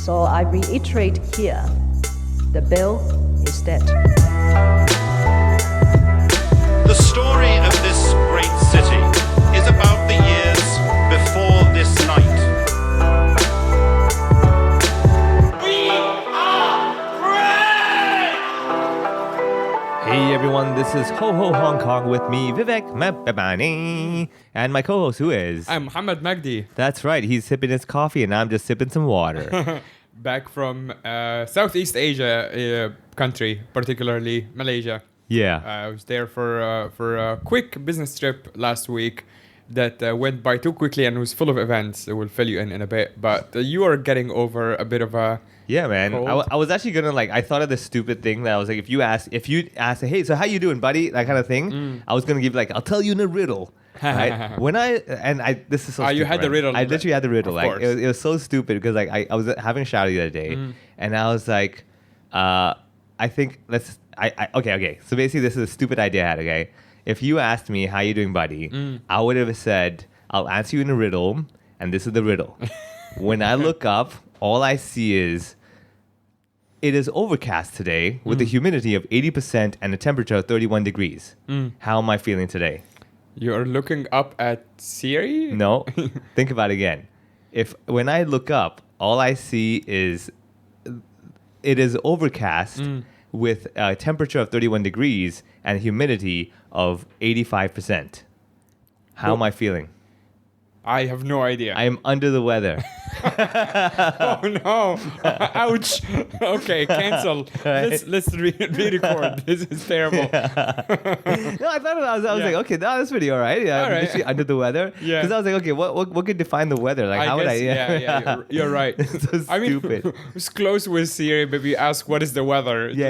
So I reiterate here, the bill is dead. The story of this great city is about the years before this night. We are free! Hey everyone, this is Ho Ho Hong Kong with me, Vivek, and my co-host who is? I'm Mohammed Magdi, That's right, he's sipping his coffee and I'm just sipping some water. back from Southeast Asia country, particularly Malaysia. Yeah. I was there for a quick business trip last week that went by too quickly and was full of events. We'll fill you in a bit. But you are getting over a bit of a... Yeah, man. Cold. I was actually gonna I thought of this stupid thing that I was like, if you ask, hey, so how you doing, buddy? That kind of thing. I was gonna give I'll tell you in a riddle. Right? This is so stupid. You had the riddle. I literally had the riddle. Of course. It was so stupid because I was having a shower the other day and I was like, I think okay. So basically this is a stupid idea I had, okay? If you asked me, how you doing, buddy? I would have said, I'll answer you in a riddle, and this is the riddle. When I look up, all I see is, it is overcast today with a humidity of 80% and a temperature of 31 degrees. How am I feeling today? You're looking up at Siri? No. Think about it again. When I look up, all I see is, it is overcast with a temperature of 31 degrees and humidity of 85%. How am I feeling? I have no idea. I am under the weather. Oh no! Ouch! Okay, cancel. Right. Let's re-record. This is terrible. No, I thought I was like, okay, that's pretty all right. Yeah, All I'm right. literally under the weather. Yeah. Because I was like, okay, what could define the weather? Like, how would I? Yeah, you're right. It's so I mean, stupid. it's close with Siri, but we ask what is the weather. Yeah,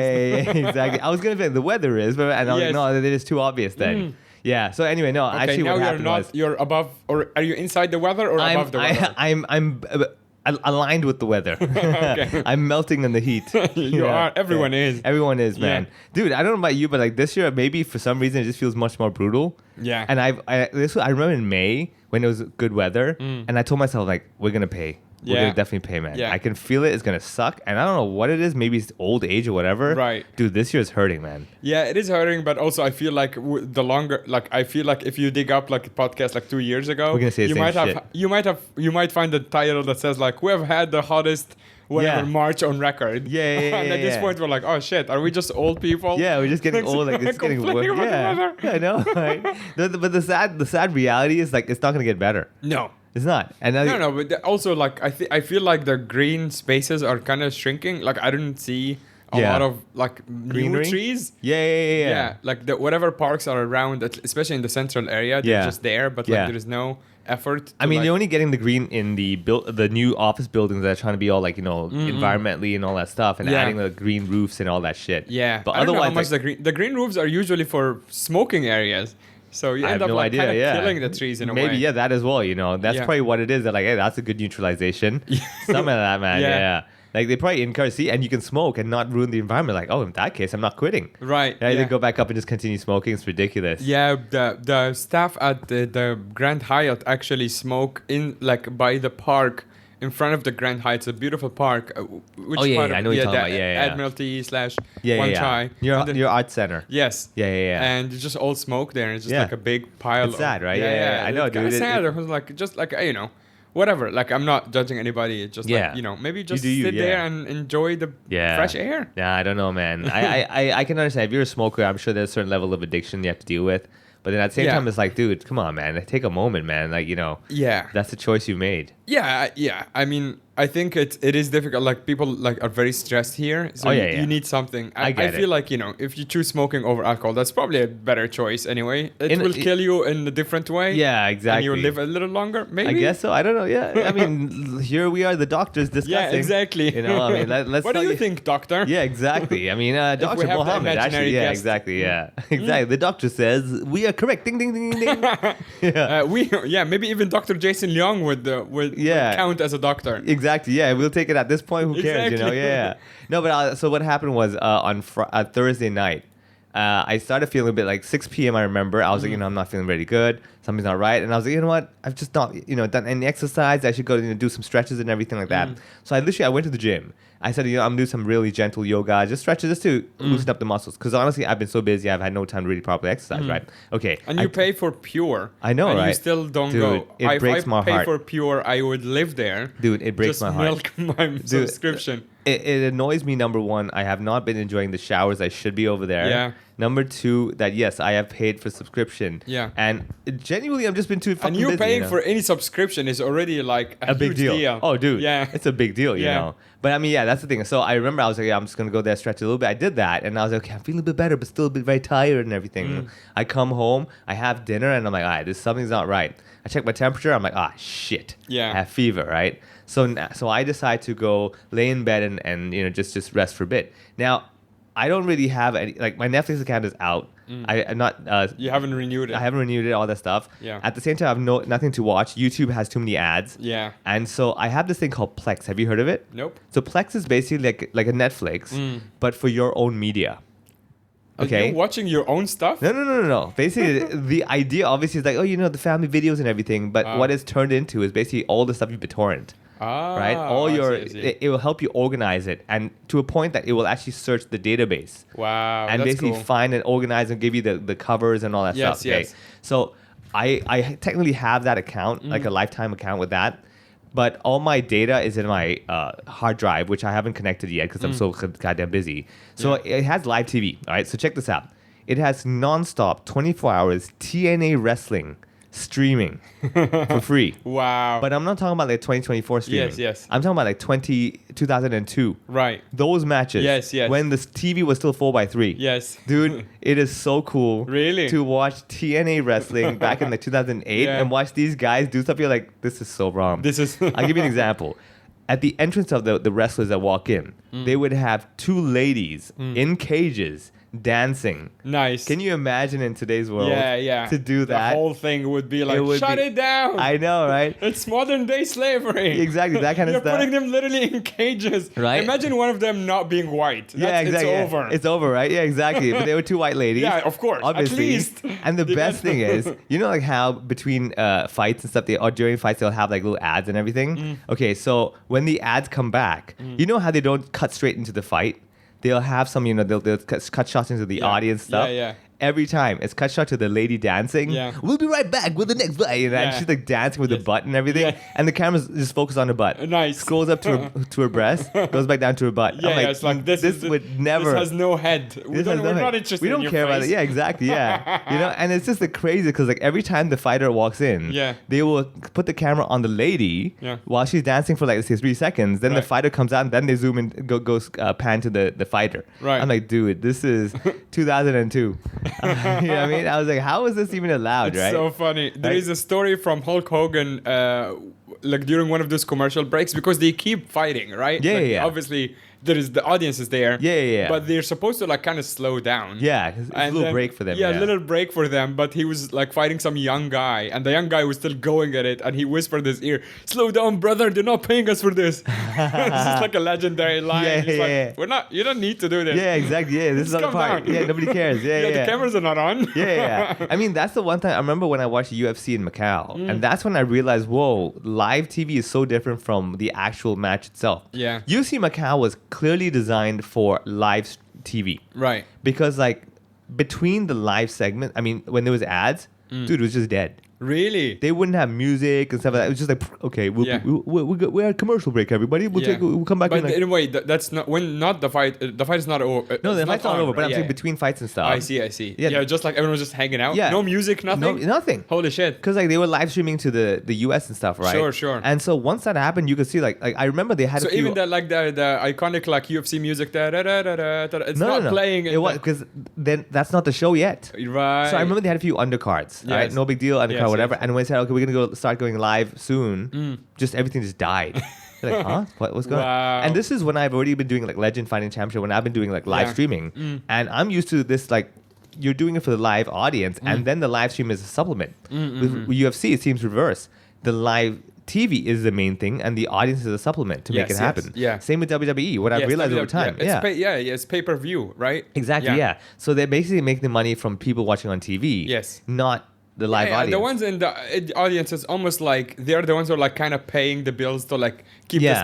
exactly. I was gonna say the weather is, and I was Yes. like, no, it is too obvious then. Yeah. So anyway, no, Okay, actually, now what you're happened not. was, You're above, or are you inside the weather or above the weather? I'm aligned with the weather. Okay. I'm melting in the heat. You are. Everyone is. Everyone is, Yeah. man. Dude, I don't know about you, but this year maybe for some reason it just feels much more brutal. Yeah. And I remember in May when it was good weather, and I told myself we're gonna pay. We're Yeah. gonna definitely pay, man. Yeah. I can feel it. It's gonna suck, and I don't know what it is. Maybe it's old age or whatever. Right. Dude, this year is hurting, man. Yeah, it is hurting, but also I feel like the longer, I feel like if you dig up a podcast 2 years ago, We're gonna say the you same might have, shit. you might find the title that says we have had the hottest whatever Yeah. March on record. Yeah, And at this point we're like, oh shit, are we just old people? Yeah, we're just getting old. It's getting worse. Complaining about the Yeah, I know. Right? But the sad reality is it's not gonna get better. No. It's not. And No, but also I feel like the green spaces are kind of shrinking. I don't see a Yeah. lot of Greenery? new trees. Yeah. Whatever parks are around, especially in the central area, they're Yeah. just there, but Yeah. there is no effort. I mean, you're only getting the green in the new office buildings that are trying to be all environmentally and all that stuff, and Yeah. adding the green roofs and all that shit. yeah, but I don't know otherwise, how much the green roofs are usually for smoking areas. So you I end have up no idea. kind of Yeah, killing the trees in a maybe way. yeah, that as well. That's Yeah. probably what it is. That hey, that's a good neutralization. Something like that, man. Yeah. Yeah. They probably encourage and you can smoke and not ruin the environment. In that case, I'm not quitting. Right. Yeah, Yeah. they go back up and just continue smoking. It's ridiculous. Yeah, the staff at the Grand Hyatt actually smoke in by the park in front of the Grand Hyatt. It's a beautiful park. Which Oh, yeah, part yeah, of- I know what you're talking about. Yeah, yeah. Admiralty / Yeah, One yeah. Chai. Your art center. Yes. Yeah. And it's just all smoke there. And it's just Yeah. a big pile. It's sad, right? Yeah. I know, it's kinda dude. sad. It was whatever. I'm not judging anybody. It's just Yeah. maybe just do you, sit yeah. there and enjoy the Yeah. fresh air. Yeah, I don't know, man. I can understand if you're a smoker. I'm sure there's a certain level of addiction you have to deal with. But then at the same Yeah. time, it's dude, come on, man. Take a moment, man. Yeah. That's the choice you made. Yeah. I mean, I think it is difficult. People are very stressed here, so Oh, yeah, yeah. you need something. I get feel like if you choose smoking over alcohol, that's probably a better choice anyway. It In- will kill you in a different way. Yeah, exactly. And you live a little longer, maybe. I guess so. I don't know. Yeah. I mean, here we are, the doctors discussing. Yeah, exactly. I mean, let's What do tell you think, doctor? Yeah, exactly. I mean, Dr. have the Mohammed, actually. imaginary Yeah, guest. exactly. Yeah. Exactly. The doctor says, we are correct. Ding, ding, ding, ding, ding. Yeah. Maybe even Dr. Jason Leong would Yeah. count as a doctor. Exactly. Yeah, we'll take it at this point. Who cares? Exactly. Yeah. No, but so what happened was on Thursday night, I started feeling a bit 6 p.m. I remember I was I'm not feeling very good. something's not right. And I was like, you know what? I've just not, done any exercise. I should go, do some stretches and everything like that. So I went to the gym. I said, I'm gonna do some really gentle yoga, just stretches, just to loosen up the muscles. Because honestly, I've been so busy, I've had no time to really properly exercise, right? Okay. And you pay for Pure. I know, and right? you still don't Dude, go. it breaks my If I heart. pay for Pure, I would live there. Dude, it breaks my heart. Just milk my subscription. It annoys me, number one, I have not been enjoying the showers I should be over there. Yeah. Number two, that yes, I have paid for subscription. Yeah. And genuinely, I'm just been too fucking And you busy, paying for any subscription is already like a big huge deal. Oh, dude. Yeah. It's a big deal, you Yeah. know. But I mean, yeah, that's the thing. So I remember I was like, yeah, I'm just going to go there, stretch a little bit. I did that. And I was like, okay, I'm feeling a bit better, but still a bit very tired and everything. I come home, I have dinner, and I'm like, all right, something's not right. I check my temperature. I'm like, shit. Yeah. I have fever, right? So I decide to go lay in bed and just rest for a bit. Now, I don't really have any, like, my Netflix account is out. I'm not. You haven't renewed it. I haven't renewed it, all that stuff. Yeah. At the same time, I have nothing to watch. YouTube has too many ads. Yeah. And so I have this thing called Plex. Have you heard of it? Nope. So Plex is basically like a Netflix, but for your own media. Okay. You're watching your own stuff? No. Basically, the idea obviously is like, the family videos and everything. But what it's turned into is basically all the stuff you BitTorrent. Right? I see. It will help you organize it, and to a point that it will actually search the database. Wow. And that's basically cool. find and organize and give you the covers and all that Yes, stuff. Okay? yes. So I technically have that account, like a lifetime account with that. But all my data is in my hard drive, which I haven't connected yet because I'm so goddamn busy. So it has live TV. All right. So check this out. It has nonstop 24 hours TNA wrestling streaming for free. Wow. But I'm not talking about like 2024 streaming. Yes. I'm talking about like 2002. Right. Those matches. Yes. When the TV was still 4x3. Yes. Dude, it is so cool. Really? To watch TNA wrestling back in like 2008 Yeah. and watch these guys do stuff. You're like, this is so wrong. This is. I'll give you an example. At the entrance of the wrestlers that walk in, they would have two ladies in cages dancing. Nice. Can you imagine in today's world Yeah. to do that? The whole thing would be like, would shut be- it down. I know, right? It's modern day slavery. Exactly, that kind of You're stuff. putting them literally in cages. Right? Imagine one of them not being white. Yeah, exactly. It's over. It's over, right? Yeah, exactly. But they were two white ladies. Yeah, of course. Obviously. At least. And the They best got- thing is, like how between fights and stuff, or during fights, they'll have like little ads and everything. Okay, so when the ads come back, you know how they don't cut straight into the fight? They'll have some, they'll cut shots into the audience stuff. Yeah. Every time it's cut shot to the lady dancing. Yeah. We'll be right back with the next fight. And Yeah. she's like dancing with the butt and everything. Yeah. And the camera's just focused on her butt. Nice. Scrolls up to her breast, goes back down to her butt. Yeah, I'm like, it's like this would never. This has no head. We're not interested We don't in your care about face. it. Yeah, exactly. Yeah, and it's just crazy because like every time the fighter walks in, Yeah. they will put the camera on the lady Yeah. while she's dancing for like let's say 3 seconds. Then the Right. fighter comes out, and then they zoom in, goes pan to the fighter. Right. I'm like, dude, this is 2002. You know what I mean? I was like, how is this even allowed? It's right? so funny. There Right. is a story from Hulk Hogan, like during one of those commercial breaks, because they keep fighting, right? Yeah, Like, yeah. Obviously, the audience is there. Yeah. But they're supposed to like kind of slow down. Yeah, 'cause it's a And little then- break for them. Yeah, a little break for them. But he was like fighting some young guy, and the young guy was still going at it, and he whispered in his ear, "Slow down, brother. They're not paying us for this." This is like a legendary line. Yeah, He's like, yeah. "We're not. You don't need to do this." Yeah, exactly. Yeah, this is Just not the calm part. down. Yeah, nobody cares. Yeah. The cameras are not on. Yeah. I mean, that's the one time I remember when I watched UFC in Macau, Mm. and that's when I realized, whoa, live TV is so different from the actual match itself. Yeah. UFC Macau was clearly designed for live TV Right. because, like, between the live segment, I mean, when there was ads, dude, it was just dead. Really? They wouldn't have music and stuff like that. It was just like, okay, Yeah. we're at commercial break, everybody. We'll come back. But in like, anyway, that's not when not the fight. The fight is not over. no, the fight's not over, but I'm yeah, saying yeah. between fights and stuff. I see. Yeah. Yeah, just like everyone was just hanging out. Yeah. No music, nothing. No, nothing. Holy shit. Because like they were live streaming to the US and stuff, right? Sure. And so once that happened, you could see like I remember they had So a few. even that like the iconic like UFC music, it's no, not no. playing. It was because then that's not the show yet. Right. So I remember they had a few undercards, right? Yes. No big deal, undercard, Yes, whatever. yes. And when they said, okay, we're gonna start going live soon, just everything just died. You're like, huh? What's going Wow. on? And this is when I've already been doing like Legend Fighting Championship, when I've been doing like live Yeah. streaming, and I'm used to this like. You're doing it for the live audience, and then the live stream is a supplement. With UFC, it seems reverse. The live TV is the main thing, and the audience is a supplement to make Yes, it happen. yeah. Same with WWE. What I've Yes, realized yeah, over time. yeah, it's pay per view, right? Exactly, yeah. So they're basically making the money from people watching on TV. Yes. Not the live Yeah, audience. the ones in the audience is almost like they're the ones who are like kind of paying the bills to like keep Yeah.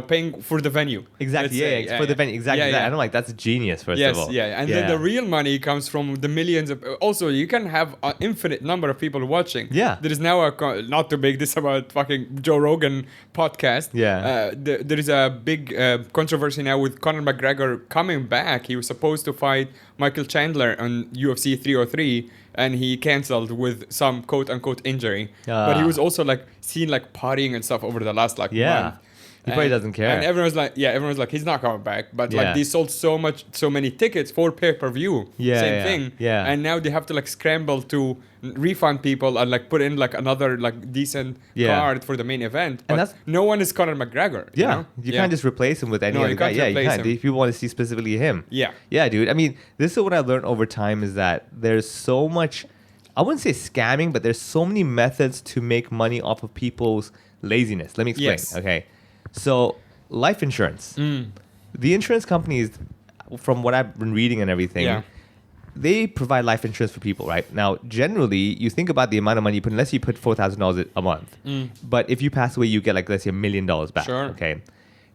paying for the venue. Exactly. let's Yeah, say. for the venue. Exactly. Yeah, that. yeah. I'm like, that's genius. First Yes, of all. yeah, and then the real money comes from the millions of. Also, you can have an infinite number of people watching. Yeah. there is now not to make this about fucking Joe Rogan podcast. Yeah. There is a big controversy now with Conor McGregor coming back. He was supposed to fight Michael Chandler on UFC 303, and he canceled with some quote unquote injury. But he was also like seen like partying and stuff over the last like Yeah. month. He probably doesn't care. And everyone's like, he's not coming back. But Yeah. like they sold so many tickets for pay-per-view. Yeah, Same yeah, thing. yeah. And now they have to like scramble to refund people and like put in like another like decent Yeah. card for the main event. But And that's- no one is Conor McGregor. Yeah, You know? you can't just replace him with any No, other you guy. can't Yeah, you replace can't. him. If you want to see specifically him. Yeah. Yeah, dude. I mean, this is what I learned over time is that there's so much, I wouldn't say scamming, but there's so many methods to make money off of people's laziness. Let me explain. Yes. Okay. So, life insurance. The insurance companies, from what I've been reading and everything, Yeah. they provide life insurance for people, right? Now, generally, you think about the amount of money you put, unless you put $4,000 a month. But if you pass away, you get like, let's say, $1 million back. Sure. Okay.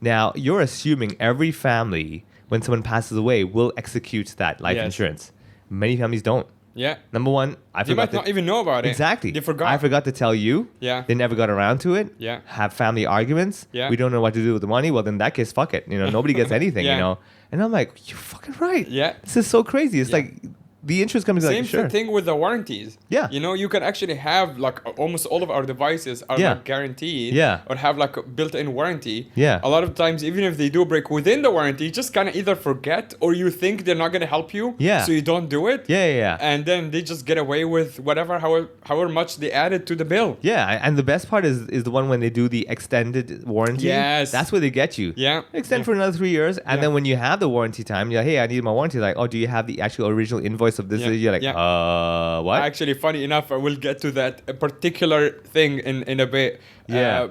Now, you're assuming every family, when someone passes away, will execute that life Yes. insurance. Many families don't. Yeah. Number one, I You forgot might not even know about it. Exactly. They forgot. I forgot to tell you. Yeah. They never got around to it. Yeah. Have family arguments. Yeah. We don't know what to do with the money. Well, then in that case, fuck it. Nobody gets anything, Yeah. And I'm like, you're fucking right. Yeah. This is so crazy. It's Yeah. like the insurance company's Same like, sure. thing with the warranties. Yeah. You can actually have like almost all of our devices are Yeah. like guaranteed. Yeah. Or have like a built-in warranty. Yeah. A lot of times, even if they do break within the warranty, you just kind of either forget or you think they're not going to help you. Yeah. So you don't do it. Yeah. And then they just get away with whatever, however much they added to the bill. Yeah, and the best part is the one when they do the extended warranty. Yes. That's where they get you. Yeah. Extend Yeah. for another 3 years, and Yeah. then when you have the warranty time, you're like, hey, I need my warranty. Like, oh, do you have the actual original invoice of this? Yeah. You're like, Yeah. what? Actually, funny enough, I will get to that particular thing in a bit. Yeah.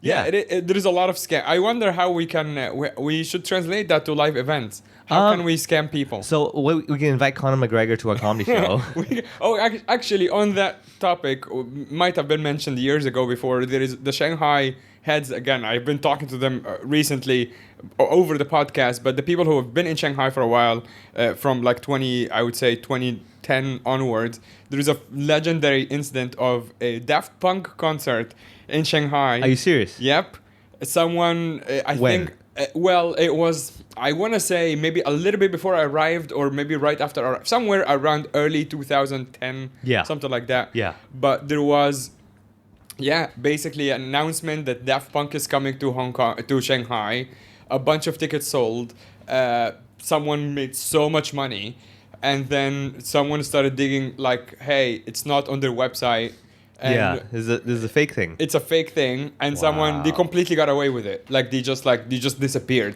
Yeah, Yeah. there is a lot of scam. I wonder how we can we should translate that to live events. How can we scam people? So we can invite Conor McGregor to our comedy show. Actually, on that topic, might have been mentioned years ago before. There is the Shanghai heads again. I've been talking to them recently over the podcast, but the people who have been in Shanghai for a while, from like 2010 onwards, there is a legendary incident of a Daft Punk concert in Shanghai. Are you serious? Yep. Someone, I When? think, well, it was, I want to say maybe a little bit before I arrived or maybe right after, somewhere around early 2010. Yeah. Something like that. Yeah. But there was, basically an announcement that Daft Punk is coming to Shanghai. A bunch of tickets sold. Someone made so much money. And then someone started digging like, hey, it's not on their website. And Yeah, this is a fake thing. it's a fake thing, and they Wow. completely got away with it. Like they just disappeared.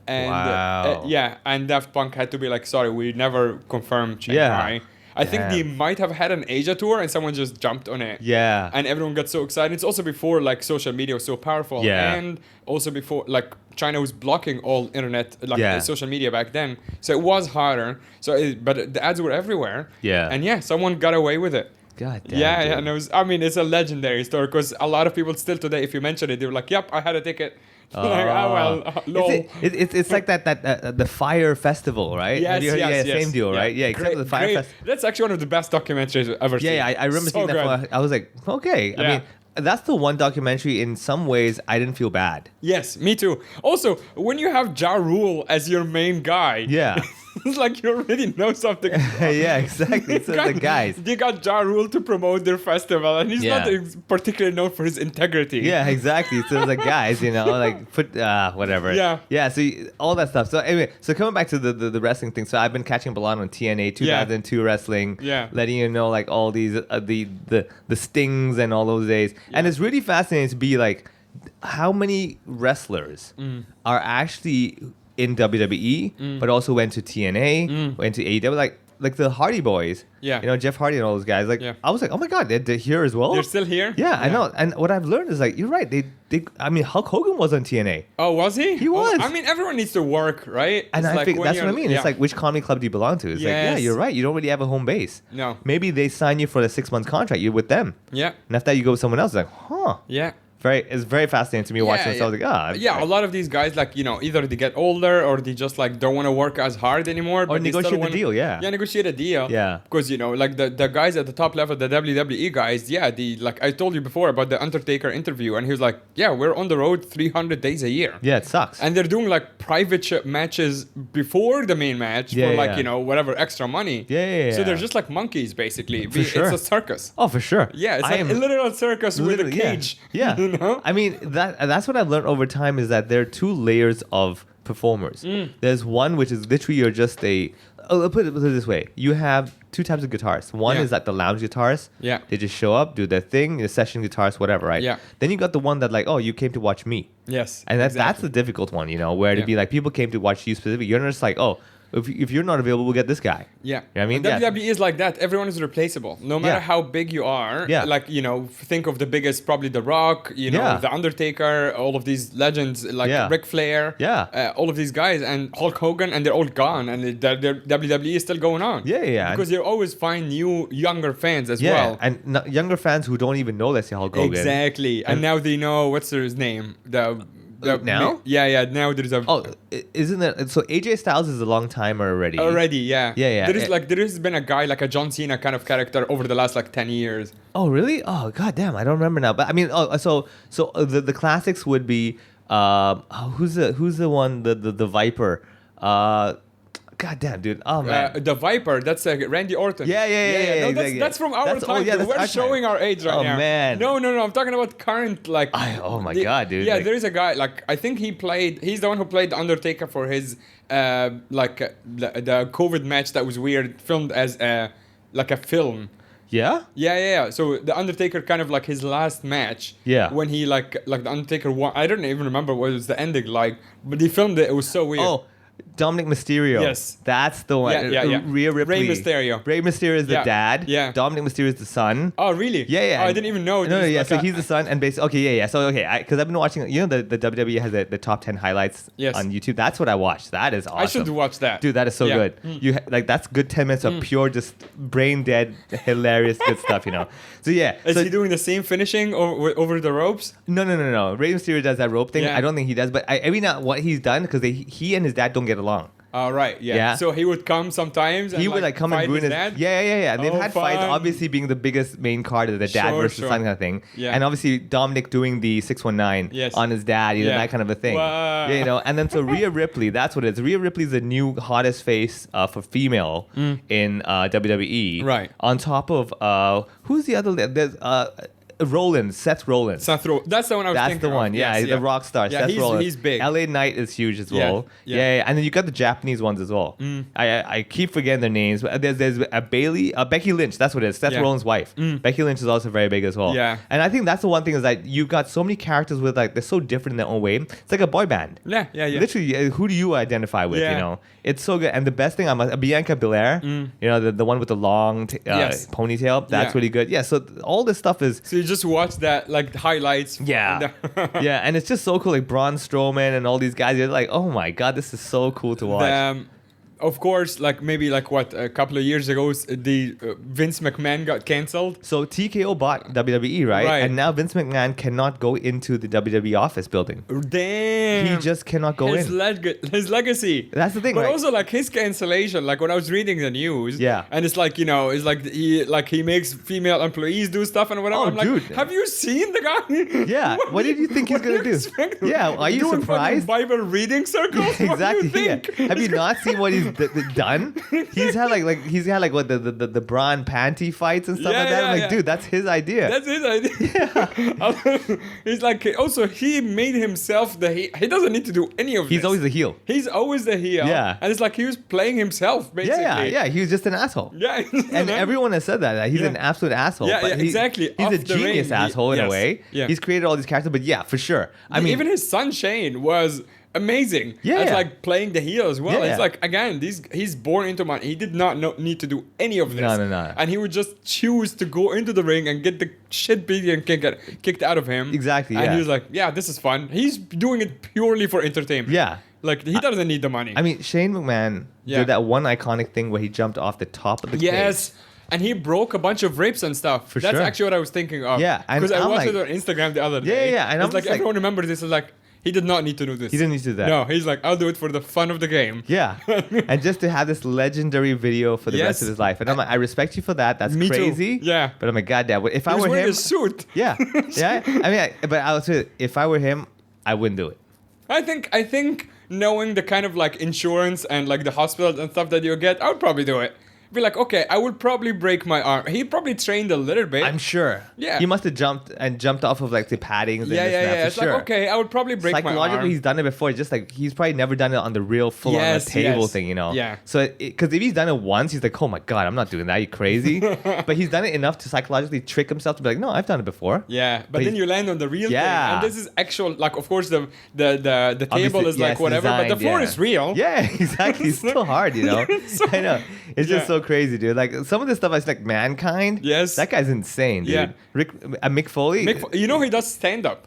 And Wow. and Daft Punk had to be like, sorry, we never confirmed Shanghai. Yeah. I think they Damn. might have had an Asia tour and someone just jumped on it. Yeah. And everyone got so excited. It's also before like social media was so powerful. Yeah. And also before like China was blocking all internet, like Yeah. social media back then. So it was harder. But the ads were everywhere. Yeah. And someone got away with it. God damn. Yeah, dude. and it's a legendary story because a lot of people still today, if you mention it, they're like, "Yep, I had a ticket." Lol. It's like that the fire festival, right? Yes, Have you heard- yes, yeah, yes. same deal, Yeah. right? Yeah, except Great, the fire great. festival. That's actually one of the best documentaries I've ever seen. Yeah, I remember So seeing that. good. I was like, okay. I Yeah. mean, that's the one documentary. In some ways, I didn't feel bad. Yes, me too. Also, when you have Ja Rule as your main guy, Yeah. it's like you already know something. Yeah, exactly. So the guys. They got Ja Rule to promote their festival, and he's Yeah. not particularly known for his integrity. Yeah, exactly. So the guys, like put whatever. Yeah. Yeah. So all that stuff. So anyway, so coming back to the wrestling thing. So I've been catching up a lot on TNA 2002 wrestling. Yeah. Letting you know like all these the stings and all those days. And it's really fascinating to be like how many wrestlers are actually in WWE, but also went to TNA, went to AEW. Like like the Hardy Boys. Yeah. You know, Jeff Hardy and all those guys. Like, Yeah. I was like, oh my God, they're here as well. They're still here? Yeah, I know. And what I've learned is like, you're right. I mean, Hulk Hogan was on TNA. Oh, was he? He was. Oh, I mean, everyone needs to work, right? And It's I like think when that's what I you're- mean. yeah. It's like, which comedy club do you belong to? It's like, yeah, Yes. you're right. You don't really have a home base. No. Maybe they sign you for a 6-month contract. You're with them. Yeah. And after that, you go with someone else. Like, huh. Yeah. It's very fascinating to me watching this. I was like, yeah, a lot of these guys, like, you know, either they get older or they just like don't want to work as hard anymore. Or but they still negotiate the wanna- deal, yeah. Yeah, negotiate a deal. Yeah. Because, you know, like the guys at the top level, the WWE guys, yeah, like I told you before about the Undertaker interview, and he was like, yeah, we're on the road 300 days a year. Yeah, it sucks. And they're doing like private matches before the main match Yeah, for like, yeah. you know, whatever extra money. Yeah. So they're just like monkeys, basically. For sure. It's a circus. Oh, for sure. Yeah, it's I like am a literal circus with a literally- yeah. cage. Yeah. You know? I mean, that's what I've learned over time is that there are two layers of performers. Mm. There's one which is literally you're just I'll put it this way. You have two types of guitarists. One Yeah. is like the lounge guitarist. Yeah. They just show up, do their thing, the session guitarist, whatever, right? Yeah. Then you got the one that like, oh, you came to watch me. Yes. And that's exactly. the difficult one, you know, where to Yeah. be like, people came to watch you specifically. You're not just like, oh, if you're not available, we'll get this guy. Yeah. You know what I mean? Yeah. WWE is like that. Everyone is replaceable. No matter Yeah. how big you are. Yeah. Like, you know, think of the biggest, probably The Rock, you know, Yeah. The Undertaker, all of these legends like Yeah. Ric Flair. Yeah. All of these guys and Hulk Hogan, and they're all gone. And their WWE is still going on. Yeah. Because you always find new, younger fans as Yeah, well. and younger fans who don't even know, let's say, Hulk Hogan. Exactly. And now they know, what's his name? Now? Yeah. Now there's a... Oh, isn't it? So AJ Styles is a long timer already. Already, yeah. Yeah. There has been a guy like a John Cena kind of character over the last like 10 years. Oh, really? Oh, god damn, I don't remember now. But I mean, the classics would be who's the one the Viper? God damn, dude. Oh man. The Viper, that's Randy Orton. Yeah. No, exactly. that's from our That's- time. yeah, dude. that's We're our showing time. our age right Oh, now. man. No. I'm talking about current like. Oh my god, dude. Yeah, like- there is a guy like I think he's the one who played the Undertaker for his the COVID match that was weird, filmed as like a film. Yeah. Yeah. So the Undertaker kind of like his last match. Yeah. When he like the Undertaker won. I don't even remember what was the ending like, but he filmed it. It was so weird. Oh, Dominic Mysterio. Yes. That's the one. Yeah. Rhea Ripley. Rey Mysterio. Rey Mysterio is the Yeah. dad. Yeah. Dominic Mysterio is the son. Oh, really? Yeah. Oh, I didn't even know. No, This is yeah. like So a- he's the son, and basically, okay, yeah. So because I've been watching, you know, the WWE has the top 10 highlights Yes. on YouTube. That's what I watched. That is awesome. I should watch that. Dude, that is so Yeah. good. You like that's good 10 minutes of pure, just brain dead, hilarious, good stuff. You know. So yeah. Is so, he doing the same finishing over the ropes? No. Rey Mysterio does that rope thing. Yeah. I don't think he does, but every now what he's done because he and his dad don't get along. Right. Yeah. Yeah. So he would come sometimes. And He would like come and fight ruin his dad? Yeah. They've Oh, had fights, fun. obviously being the biggest main card of the dad Sure, versus sure. son kind of thing. Yeah. And obviously Dominic doing the 619 Yes. on his dad, you know, Yeah. that kind of a thing. Wow. Yeah, you know, and then so Rhea Ripley, that's what it is. Rhea Ripley's the new hottest face for female in WWE. Right. On top of who's the other? There's Seth Rollins. That's the one I was That's thinking the one, of. yeah, Yes, the rock star, Yeah, Seth Rollins. he's big. LA Knight is huge as Yeah, well. yeah. Yeah, and then you got the Japanese ones as well. I keep forgetting their names. But there's a Becky Lynch. That's what it is. Seth Yeah. Rollins' wife. Becky Lynch is also very big as well. Yeah. and I think that's the one thing is that you've got so many characters with like they're so different in their own way. It's like a boy band. Yeah. Literally, who do you identify with? Yeah. You know, it's so good. And the best thing, Bianca Belair. You know, the one with the long Yes. ponytail. That's Yeah. really good. Yeah. So all this stuff is. So you just watch that like the highlights. Yeah. Yeah, and it's just so cool. Like Braun Strowman and all these guys. You're like, oh my god, this is so cool to watch. Of course, like maybe like what a couple of years ago, the Vince McMahon got canceled. So TKO bought WWE, right? Right. And now Vince McMahon cannot go into the WWE office building. Damn. He just cannot go his in. His legacy. That's the thing, But right? also like his cancellation, like when I was reading the news, Yeah. and it's like, you know, it's like he makes female employees do stuff and whatever. Oh, I'm like, dude. have you seen the guy? Yeah, what did you think he's what do gonna you do? expect? Yeah, are you Doing fucking surprised? Bible reading circles? Exactly. What do you Yeah. think? Have you not seen what he's done? He's had like what the Braun panty fights and stuff Yeah, like that. I'm yeah, like, yeah. dude, that's his idea. That's his idea. He's like, also he made himself he doesn't need to do any of this. He's always the heel. He's always the heel. Yeah. And it's like he was playing himself basically. Yeah. He was just an asshole. Yeah. And everyone has said that he's Yeah. an absolute asshole. Yeah, but yeah, exactly. He's Off a the genius ring, asshole in a yes. way. Yeah. He's created all these characters, but yeah, for sure. I mean, even his son Shane was amazing. Yeah, It's yeah. like playing the heel as well. Yeah, It's yeah. like, again, he's born into money. He did not need to do any of this. No. And he would just choose to go into the ring and get the shit beat and kicked out of him. Exactly, And yeah. he was like, yeah, this is fun. He's doing it purely for entertainment. Yeah. Like, he doesn't need the money. I mean, Shane McMahon Yeah. did that one iconic thing where he jumped off the top of the Yes. cage. And he broke a bunch of ribs and stuff. For That's sure. actually what I was thinking of. Yeah, and Because I I'm watched like- it on Instagram the other Yeah, day. yeah, and it's I'm like just like- everyone remembers this. Is like, he did not need to do this. He didn't need to do that. No, he's like, I'll do it for the fun of the game. Yeah. And just to have this legendary video for the rest Yes. of his life. And I'm like, I respect you for that. That's Me too. crazy. Yeah. But I'm like, goddamn. If He I was were wearing him. a suit. Yeah. Yeah. I mean, but I was if I were him, I wouldn't do it. I think knowing the kind of like insurance and like the hospitals and stuff that you get, I would probably do it. Be like, okay, I would probably break my arm. He probably trained a little bit. I'm sure. Yeah. He must have jumped off of like the paddings and yeah, this yeah, and that yeah. for It's sure. like, okay, I would probably break my Psychologically, arm. he's done it before. Just like he's probably never done it on the real full on Yes, table yes. thing, you know. Yeah. So because if he's done it once, he's like, oh my god, I'm not doing that. You crazy? But he's done it enough to psychologically trick himself to be like, no, I've done it before. Yeah, but then he's- you land on the real Yeah. thing, and this is actual. Like, of course, the table Obviously, is like yes, whatever, but the designed, floor yeah. is real. Yeah, exactly. It's still hard, you know. I know. It's just Yeah. so crazy, dude. Like some of this stuff is like Mankind. Yes. That guy's insane, dude. Yeah. Mick Foley. You know he does stand up.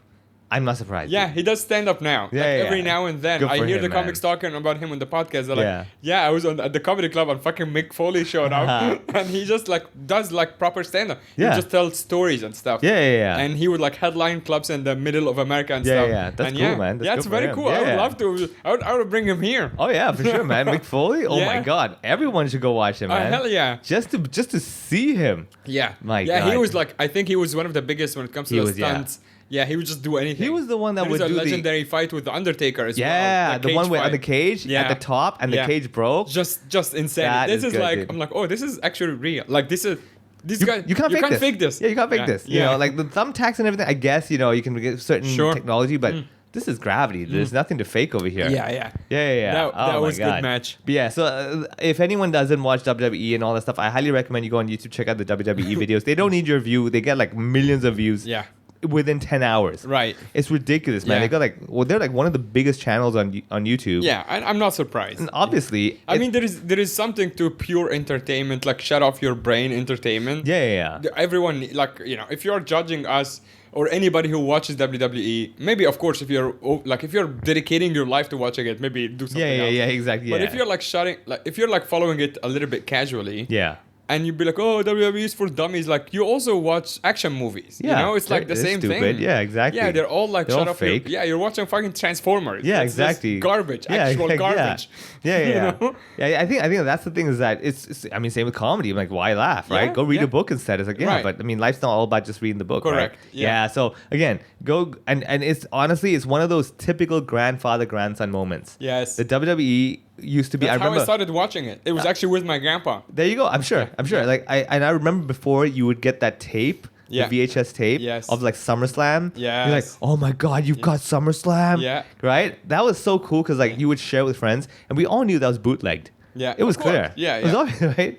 I'm not surprised. Yeah, dude. he does stand up now. Yeah, Like, yeah, every yeah. now and then, Good I for hear him, the man. comics talking about him on the podcast. They're Yeah. like, yeah, I was at the comedy club and fucking Mick Foley showed up, and he just like does like proper stand up. Yeah. He just tells stories and stuff. Yeah, yeah, yeah. And he would like headline clubs in the middle of America and Yeah, stuff. yeah. That's and cool, man. That's yeah, good it's for very him. cool. I Yeah, would yeah. love to. I would bring him here. Oh yeah, for sure, man. Mick Foley. Oh my Yeah. god, everyone should go watch him, man. Hell yeah. Just to see him. Yeah. My yeah, he God. was like, I think he was one of the biggest when it comes to He the was, yeah. stunts. Yeah, he would just do anything. He was the one that There would was do a the- legendary fight with the Undertaker as well. Yeah, the cage one with on fight. the cage Yeah. at the top, and Yeah. the cage broke. Just insane. That This is is good, like, dude. I'm like, oh, this is actually real. Like this guy, You can't fake this. Yeah, you can't fake this. You Yeah. know, like the thumbtacks and everything. I guess you know you can get certain Sure. technology, but this is gravity. There's nothing to fake over here. Yeah, yeah. Yeah. That Oh my was a God. good match. But yeah, so if anyone doesn't watch WWE and all that stuff, I highly recommend you go on YouTube, check out the WWE videos. They don't need your view. They get like millions of views. Yeah. Within 10 hours. Right. It's ridiculous, man. Yeah. They got they're like one of the biggest channels on YouTube. Yeah, I'm not surprised. And obviously, I mean, there is something to pure entertainment, like shut off your brain entertainment. yeah. Everyone, like, you know, if you're judging us or anybody who watches WWE, maybe of course if you're dedicating your life to watching it, maybe do something else. Yeah, exactly. But yeah. if you're like if you're like following it a little bit casually, yeah. and you'd be like, oh, WWE is for dummies. Like, you also watch action movies. Yeah, You know, it's like the they're same stupid. thing. Yeah, exactly. Yeah, they're all like, They're shut all up. fake. You're watching fucking Transformers. Yeah, It's just exactly. garbage. Yeah, Actual yeah, garbage. Yeah, You yeah. know? Yeah, I think that's the thing is that it's I mean, same with comedy. I'm like, why laugh, right? Yeah, Go read yeah. a book instead. It's like, yeah, Right. but I mean, life's not all about just reading the book, Correct, right? yeah. So again, go and it's honestly, it's one of those typical grandfather grandson moments. Yes. The WWE used to be. That's I remember. how I started watching it. It was actually with my grandpa. There you go. I'm sure. Yeah. Like I remember before you would get that tape, Yeah. the VHS tape Yes. of like SummerSlam. Yes. You're like, oh my god, you've got SummerSlam. Yeah. Right. That was so cool because like you would share with friends, and we all knew that was bootlegged. Yeah, It was of course. clear. Yeah, It was yeah. obvious, right?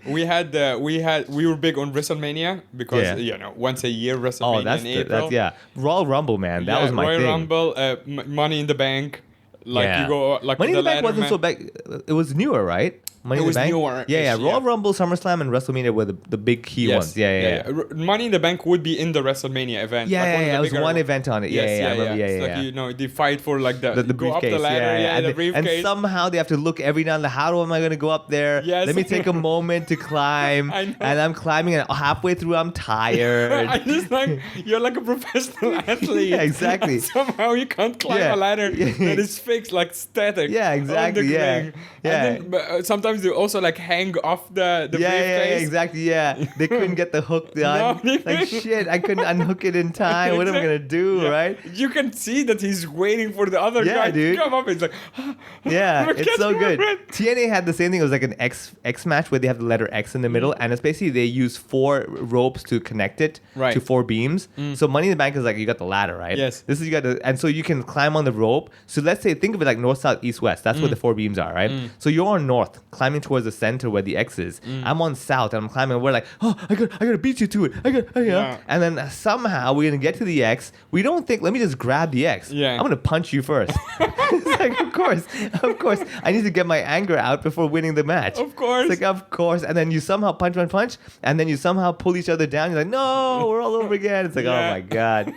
We were big on WrestleMania because Yeah. you know, once a year WrestleMania Oh, that's in April. that's yeah. Royal Rumble, man. That was my Royal thing. Rumble, Money in the Bank. Like Yeah. you go like Money in the Bank ladder wasn't so match. big. It was newer, right? Money It in was the Bank. newer-ish, Yeah. Royal yeah. Rumble, SummerSlam, and WrestleMania were the big key ones. Yeah. Money in the Bank would be in the WrestleMania event. Yeah, like one of the It was bigger one event on it. Yes, I remember. Yeah, It's yeah. like, you know, they fight for like the The go up briefcase, the ladder, and, the and briefcase. somehow they have to look every now and then. How am I going to go up there? Yes. Let me take a moment to climb. I know. And I'm climbing, and halfway through, I'm tired. I just like you're like a professional athlete. Yeah, exactly. And somehow you can't climb Yeah. a ladder Yeah. that is fixed like static. Yeah, on exactly, the yeah. ring. Yeah. And then, but, sometimes they also like hang off the yeah, briefcase. exactly. Yeah, they couldn't get the hook done. No, they Like couldn't. shit, I couldn't unhook it in time. What am I gonna do, Yeah. right? You can see that he's waiting for the other Yeah, guy dude. to come up. It's like, Yeah, I'm it's so catching my good. breath. TNA had the same thing. It was like an X match where they have the letter X in the middle, and it's basically they use 4 ropes to connect it Right. to 4 beams. So Money in the Bank is like you got the ladder, right? Yes. This is you got to, and so you can climb on the rope. So let's say think of it like north, south, east, west. That's where the four beams are, right? So you're on north, climbing towards the center where the X is. I'm on south, and I'm climbing. And we're like, oh, I gotta beat you to it. Yeah. And then somehow we're gonna get to the X. We don't think, let me just grab the X. Yeah. I'm gonna punch you first. It's like, of course. I need to get my anger out before winning the match. Of course. It's like, of course. And then you somehow punch, and then you somehow pull each other down. You're like, no, we're all over again. It's like, Yeah. oh my God.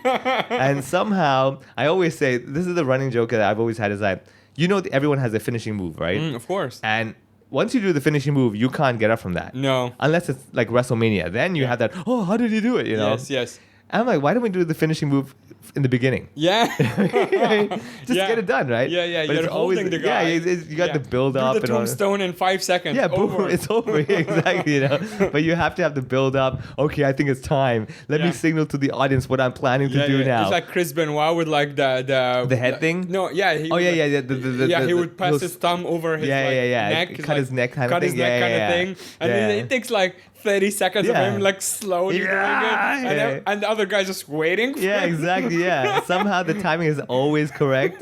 And somehow, I always say, this is the running joke that I've always had is like, everyone has a finishing move, right? Of course. And once you do the finishing move, you can't get up from that. No. Unless it's like WrestleMania. Then you have that, oh, how did he do it? Yes. And I'm like, why don't we do the finishing move in the beginning? Yeah. Just get it done, right? Yeah. But You're holding the guy. Yeah, you got the build Do up. the and all. tombstone in 5 seconds. Yeah, boom, Over. it's over. Yeah, exactly, But you have to have the build up. Okay, I think it's time. Let me Yeah. signal to the audience what I'm planning to do now. It's like Chris Benoit with like The head thing? No, yeah. He Oh, would, yeah, like- yeah. he would pass those- his thumb over his neck. Cut like, his neck kind cut of his thing. neck Yeah, kind yeah, of thing. And yeah. then it takes like 30 seconds Yeah. of him like slowly doing it. And, Yeah. and the other guy's just waiting for Yeah, him. exactly. Yeah. Somehow the timing is always correct.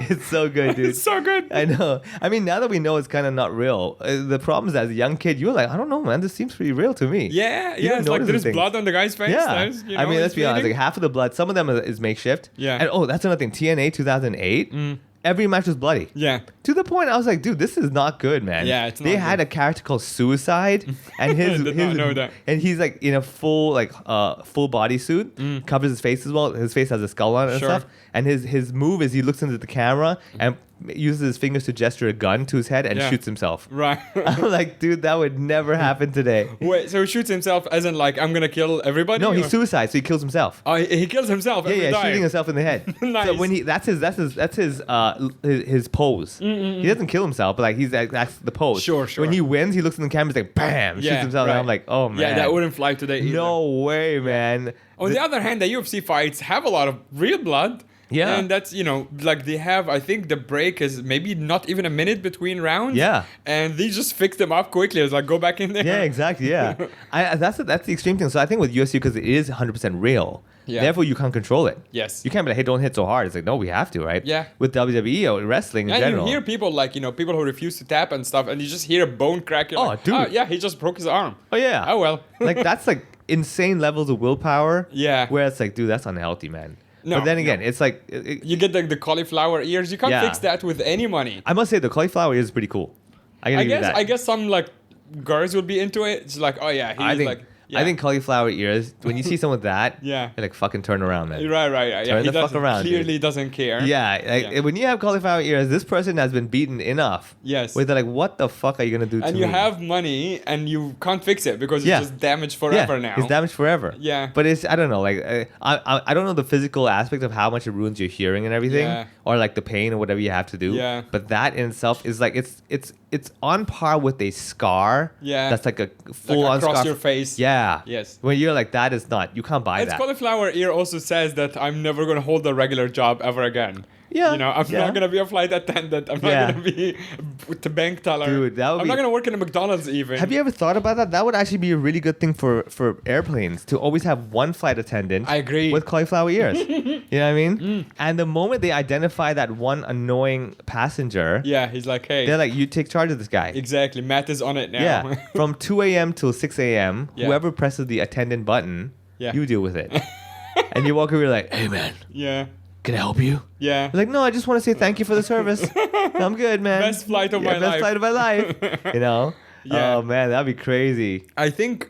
It's so good, dude. It's so good. I know. I mean, now that we know it's kind of not real, the problem is as a young kid, you're like, I don't know, man. This seems pretty real to me. Yeah, You don't it's like notice there's things. blood on the guy's face. Yeah. There's, I mean, let's he's be honest. bleeding. Like half of the blood, some of them is makeshift. Yeah. And that's another thing. TNA 2008. Every match was bloody. Yeah. To the point I was like, dude, this is not good, man. Yeah, it's They not had good. a character called Suicide, and his I did not know that. and he's like in a full body suit, covers his face as well. His face has a skull on it and Sure. stuff. And his move is he looks into the camera and uses his fingers to gesture a gun to his head and Yeah. shoots himself. Right. I'm like, dude, that would never happen today. Wait, so he shoots himself as in like, I'm going to kill everybody? No, or- he's suicide, so he kills himself. Oh, he kills himself every Yeah, time. shooting himself in the head. Nice. So when that's his pose. He doesn't kill himself, but like that's the pose. Sure. When he wins, he looks in the camera, he's like, bam, shoots himself, and right. I'm like, oh man, Yeah, that wouldn't fly today either. no way, man. On the other hand, the UFC fights have a lot of real blood. Yeah. And that's, like they have, I think the break is maybe not even a minute between rounds. Yeah. And they just fix them up quickly. It's like, go back in there. Yeah, exactly. Yeah, that's the extreme thing. So I think with UFC because it is 100% real. Yeah. Therefore, you can't control it. Yes. You can't be like, hey, don't hit so hard. It's like, no, we have to, right? Yeah. With WWE or wrestling in And general. you hear people like, people who refuse to tap and stuff, and you just hear a bone crack. You're Oh, like, dude. yeah, he just broke his arm. Oh yeah. Oh, well. Like that's like insane levels of willpower. Yeah. Where it's like, dude, that's unhealthy, man. No, but then no. again, it's like You get the cauliflower ears. You can't Yeah. fix that with any money. I must say the cauliflower is pretty cool. I gotta give you that. I guess some like girls would be into it. It's like, oh yeah, he's I think like, yeah. I think cauliflower ears. When you see someone with that, Yeah. you're like fucking turn around, man. Right. Yeah, Turn he the fuck doesn't- around, dude. Clearly doesn't care. Yeah, like Yeah. when you have cauliflower ears, this person has been beaten enough. Yes. Where they're like, what the fuck are you gonna do to And me? you have money and you can't fix it because Yeah. it's just damaged forever yeah, now. It's damaged forever. Yeah. But it's I don't know, like I don't know the physical aspect of how much it ruins your hearing and everything, Yeah. or like the pain or whatever you have to do. Yeah. But that in itself is like it's on par with a scar. Yeah. That's like a full on across scar. your face. Yeah. Yes. When you're like that is not you can't buy Its that. cauliflower ear also says that I'm never going to hold a regular job ever again. Yeah, I'm yeah. not going to be a flight attendant. I'm not Yeah. going to be a bank teller. Dude, that would I'm be- not going to work in a McDonald's even. Have you ever thought about that? That would actually be a really good thing for airplanes to always have one flight attendant. I agree. With cauliflower ears. You know what I mean? And the moment they identify that one annoying passenger, Yeah, he's like, hey. they're like, you take charge of this guy. Exactly. Matt is on it now. Yeah. From 2 a.m. till 6 a.m., Yeah. whoever presses the attendant button, Yeah. you deal with it. And you walk over, you're like, hey man, yeah. can I help you? Yeah. They're like, no, I just want to say thank you for the service. I'm good, man. Best flight of my Best life. flight of my life. You know? Yeah. Oh man, that'd be crazy. I think,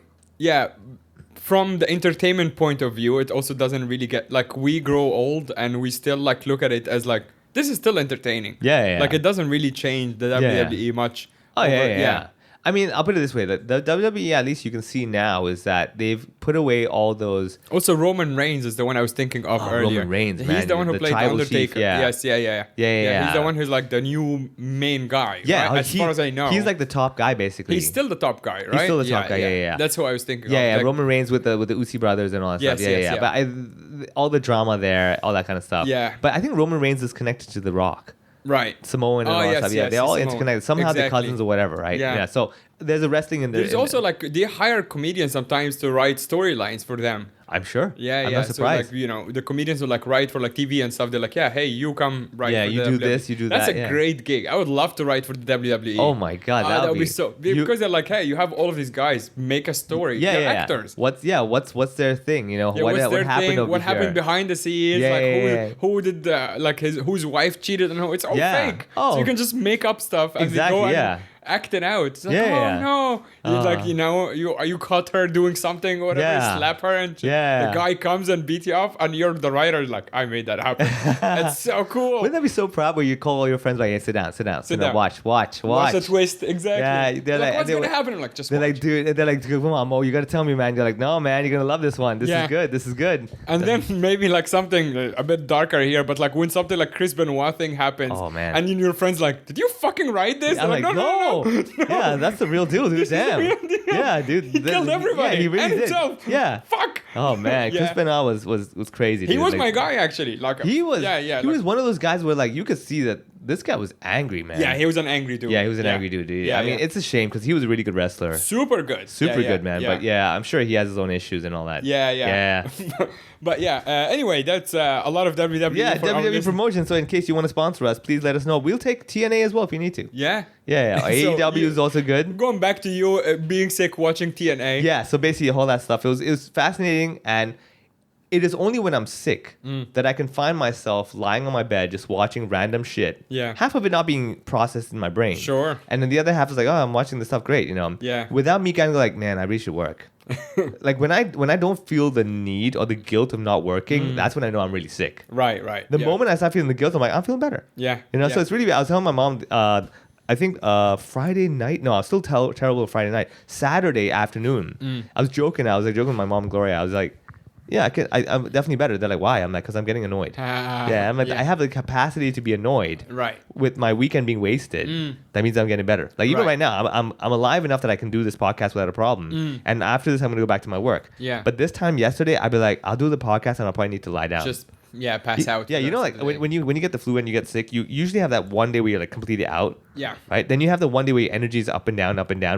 from the entertainment point of view, it also doesn't really get like we grow old and we still like look at it as like this is still entertaining. Yeah. Like it doesn't really change the Yeah. WWE much. Oh over- yeah. I mean, I'll put it this way: the WWE, at least you can see now, is that they've put away all those. Also, Roman Reigns is the one I was thinking of earlier. Roman Reigns, He's man, the one who the played tribal Undertaker. chief, yeah. Yes, yeah. Yeah. He's the one who's like the new main guy. Yeah, right? As far as I know, he's like the top guy, basically. he's still the top guy, right? still the top guy, yeah. That's who I was thinking. yeah, of. Like, Roman Reigns with the Uzi brothers and all that Yes, stuff. Yeah. yes, yeah. But all the drama there, all that kind of stuff. Yeah. But I think Roman Reigns is connected to The Rock. Right. Samoan and all that yes, stuff. Yeah, yes, they're all Samoan. interconnected. Somehow they're Exactly. cousins or whatever, right? Yeah. So there's a wrestling in there. There's also like they hire comedians sometimes to write storylines for them. I'm sure. Yeah, I'm yeah. not surprised. So like, you know, the comedians will like write for like TV and stuff. They're like, yeah, hey, you come write. Yeah, for you the do WWE. this, you do That's that, a yeah. great gig. I would love to write for the WWE. Oh my God, that would would be so because they're like, hey, you have all of these guys, make a story. yeah, They're yeah, yeah. actors. What's their thing? You know, Yeah, what what's their happened thing? over What happened here? behind the scenes? Yeah, like yeah, yeah. who did whose wife cheated and who? It's all Yeah. fake. Oh. So you can just make up stuff and Exactly, go and yeah. act it out. It's like, Yeah, oh yeah. no, like you caught her doing something or whatever. Yeah. Slap her and Yeah. the guy comes and beat you up and you're the writer. Like I made that happen. It's so cool. Wouldn't that be so proud where you call all your friends like, hey, sit down, down. watch. What's the twist? Exactly. Yeah, they're like- what's they gonna were- happen? I'm like, just They're watch. like, dude, come on, Mo, you gotta tell me, man. You're like, no, man, you're gonna love this one. This Yeah. is good. And then maybe like something a bit darker here, but like when something like Chris Benoit thing happens, Oh, man. and then your friend's like, "Did you fucking write this?" I'm like, no. no. Yeah, that's the real deal, dude. This is the Damn. real deal. Yeah, dude. He killed everybody Yeah, he really and did. himself. Yeah. Fuck. Oh man, Yeah. Chris Benoit was crazy. He dude. was Like, my guy actually. Like He was. Yeah, yeah. He like- was one of those guys where like you could see that this guy was angry, man. Yeah, he was an angry dude. Yeah, he was an angry dude. Yeah, I mean, yeah. it's a shame because he was a really good wrestler. super good. Super Yeah, good, man. But yeah, I'm sure he has his own issues and all that. Yeah, yeah. Yeah. But yeah, anyway, that's a lot of WWE. Yeah, for our WWE listeners. promotion. So in case you want to sponsor us, please let us know. We'll take TNA as well if you need to. Yeah. Yeah, yeah. So AEW you- is also good. Going back to you being sick watching TNA. Yeah, so basically all that stuff. It was fascinating, and it is only when I'm sick that I can find myself lying on my bed just watching random shit. Yeah. Half of it not being processed in my brain. Sure. And then the other half is like, oh, I'm watching this stuff great, you know. Yeah. Without me kind of like, man, I really should work. Like when I don't feel the need or the guilt of not working, that's when I know I'm really sick. Right, right. The yeah. moment I start feeling the guilt, I'm like, I'm feeling better. Yeah. You know, yeah. so it's really. I was telling my mom. I think Friday night. No, I was still terrible Friday night. Saturday afternoon. I was joking. I was like joking with my mom, Gloria. I was like, yeah, I'm definitely better. They're like, why? I'm like, because I'm getting annoyed. Yeah, I'm like, I have the capacity to be annoyed. Right. With my weekend being wasted, that means I'm getting better. Like even Right. right now, I'm alive enough that I can do this podcast without a problem. And after this, I'm gonna go back to my work. Yeah. But this time yesterday, I'd be like, I'll do the podcast and I'll probably need to lie down. Just pass out. Yeah, for you the know, rest like of the day. when you get the flu and you get sick, you usually have that one day where you're like completely out. Yeah. Right. Then you have the one day where your energy is up and down,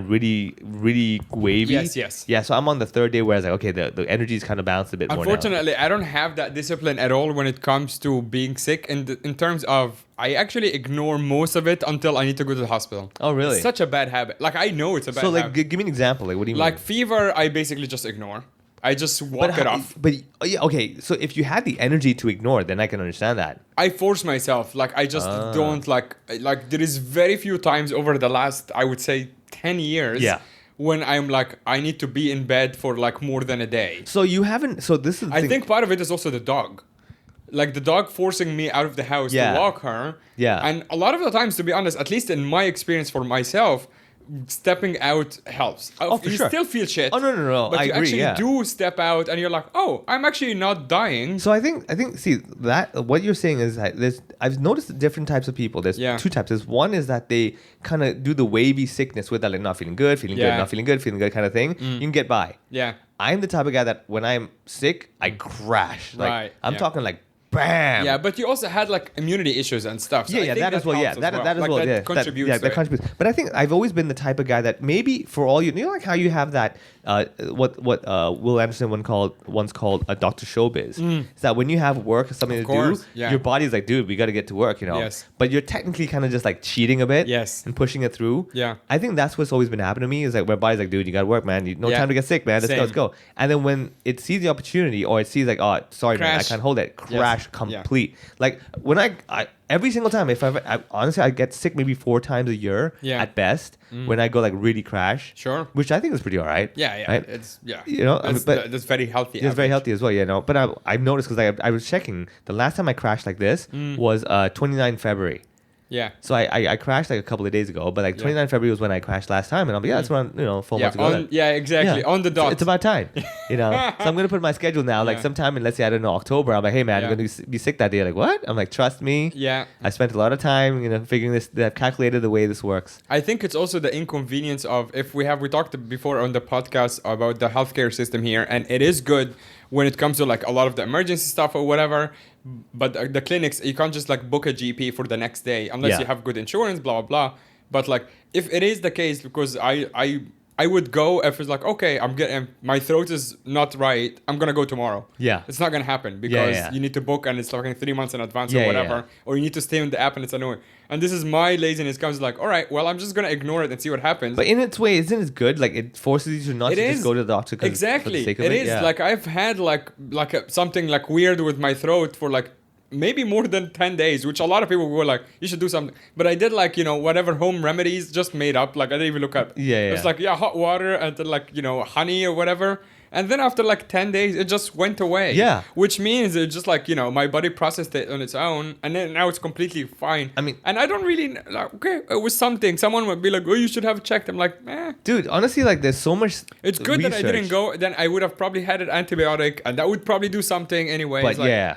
really, really wavy. Yes, yes. Yeah. So I'm on the third day where I was like, okay, the energy is kind of balanced a bit more now. Unfortunately, I don't have that discipline at all when it comes to being sick. In terms of, I actually ignore most of it until I need to go to the hospital. Oh, really? It's such a bad habit. Like I know it's a bad So like, habit. give me an example. Like, what do you Like mean? fever, I basically just ignore. I just walk it off. But yeah, okay. So if you had the energy to ignore, then I can understand that. I force myself. Like I just don't like there is very few times over the last, I would say, 10 years. Yeah. When I'm like, I need to be in bed for like more than a day. So you haven't. So this is. The I thing. think part of it is also the dog. Like the dog forcing me out of the house Yeah. to walk her. Yeah. And a lot of the times, to be honest, at least in my experience for myself, stepping out helps. Oh, for you sure. still feel shit. Oh, no. But I you agree, actually yeah. do step out and you're like, oh, I'm actually not dying. So I think see that what you're saying is that I've noticed different types of people. There's Yeah. two types. There's one is that they kind of do the wavy sickness with that, like not feeling good, Yeah. not feeling good kind of thing. You can get by. Yeah. I'm the type of guy that when I'm sick, I crash. Like Right, I'm yeah. talking like bam. Yeah, but you also had like immunity issues and stuff. So I Yeah, think that as well. Yeah, helps that as Like, well. that Yeah, contributes. that to it. contributes. But I think I've always been the type of guy that maybe for all you know, like how you have that what Will Anderson once called a Dr. Showbiz. Is that when you have work or something Of to course, do, yeah. your body's like, dude, we got to get to work, you know. Yes. But you're technically kind of just like cheating a bit. Yes. And pushing it through. Yeah. I think that's what's always been happening to me is like my body's like, dude, you got to work, man. No Yeah. time to get sick, man. Let's Same. go. And then when it sees the opportunity or it sees like, oh, sorry, man, I Crash. can't hold it. Crash Yeah. complete. Like when I every single time, if honestly, I get sick maybe 4 times a year at best when I go like really crash. Sure. Which I think is pretty all right. Yeah. Right? It's You know, I mean, but that's very healthy. it's very average. healthy as well, you know. But I've noticed because I was checking the last time I crashed like this was 29 February. Yeah. So I crashed like a couple of days ago, but like 29 February was when I crashed last time, and I'm like, yeah, that's around 4 Yeah. months ago. then. Exactly. Yeah. On the dot. It's about time, you know. So I'm gonna put my schedule now, like Yeah. sometime in, let's say, I don't know, October. I'm like, hey man, Yeah. I'm gonna be sick that day. Like what? I'm like, trust me. Yeah. I spent a lot of time, figuring this. I've calculated the way this works. I think it's also the inconvenience of we talked before on the podcast about the healthcare system here, and it is good when it comes to like a lot of the emergency stuff or whatever. But the clinics, you can't just like book a GP for the next day unless Yeah. you have good insurance, blah blah blah. But like, if it is the case, because I would go if it's like, okay, I'm getting, my throat is not right, I'm gonna go tomorrow. Yeah. It's not gonna happen because yeah. you need to book and it's like 3 months in advance Yeah, or yeah, whatever, yeah. or you need to stay on the app and it's annoying. And this is my laziness comes like, all right, well, I'm just gonna ignore it and see what happens. But in its way, isn't it good? Like it forces you to not It to is. just go to the doctor. For Exactly. the sake of It it. is. Yeah. Like I've had something like weird with my throat for like maybe more than 10 days, which a lot of people were like, you should do something. But I did like, whatever home remedies just made up. Like I didn't even look up. Yeah. It's like, hot water and then like, honey or whatever. And then after like 10 days, it just went away. Yeah. Which means it just like, my body processed it on its own. And then now it's completely fine. I mean- and I don't really, like, okay, it was something. Someone would be like, oh, you should have checked. I'm like, Dude, honestly, like there's so much. it's good that I didn't research. go. Then I would have probably had an antibiotic, and that would probably do something anyway. But It's like- yeah.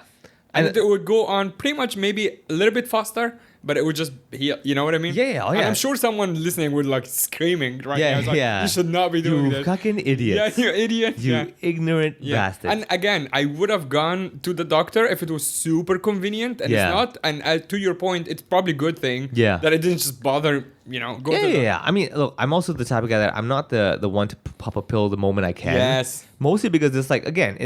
and And it would go on pretty much maybe a little bit faster, but it would just heal. You know what I mean? Yeah, oh And yeah. I'm sure someone listening would like screaming right now. It's like, yeah. You should not be doing you this. fucking idiots. Yeah, you idiot. You yeah. ignorant Yeah. bastard. And again, I would have gone to the doctor if it was super convenient, and Yeah. it's not. And to your point, it's probably a good thing Yeah. that I didn't just bother, go to the Yeah. I mean, look, I'm also the type of guy that I'm not the one to pop a pill the moment I can. Yes. Mostly because it's like, again,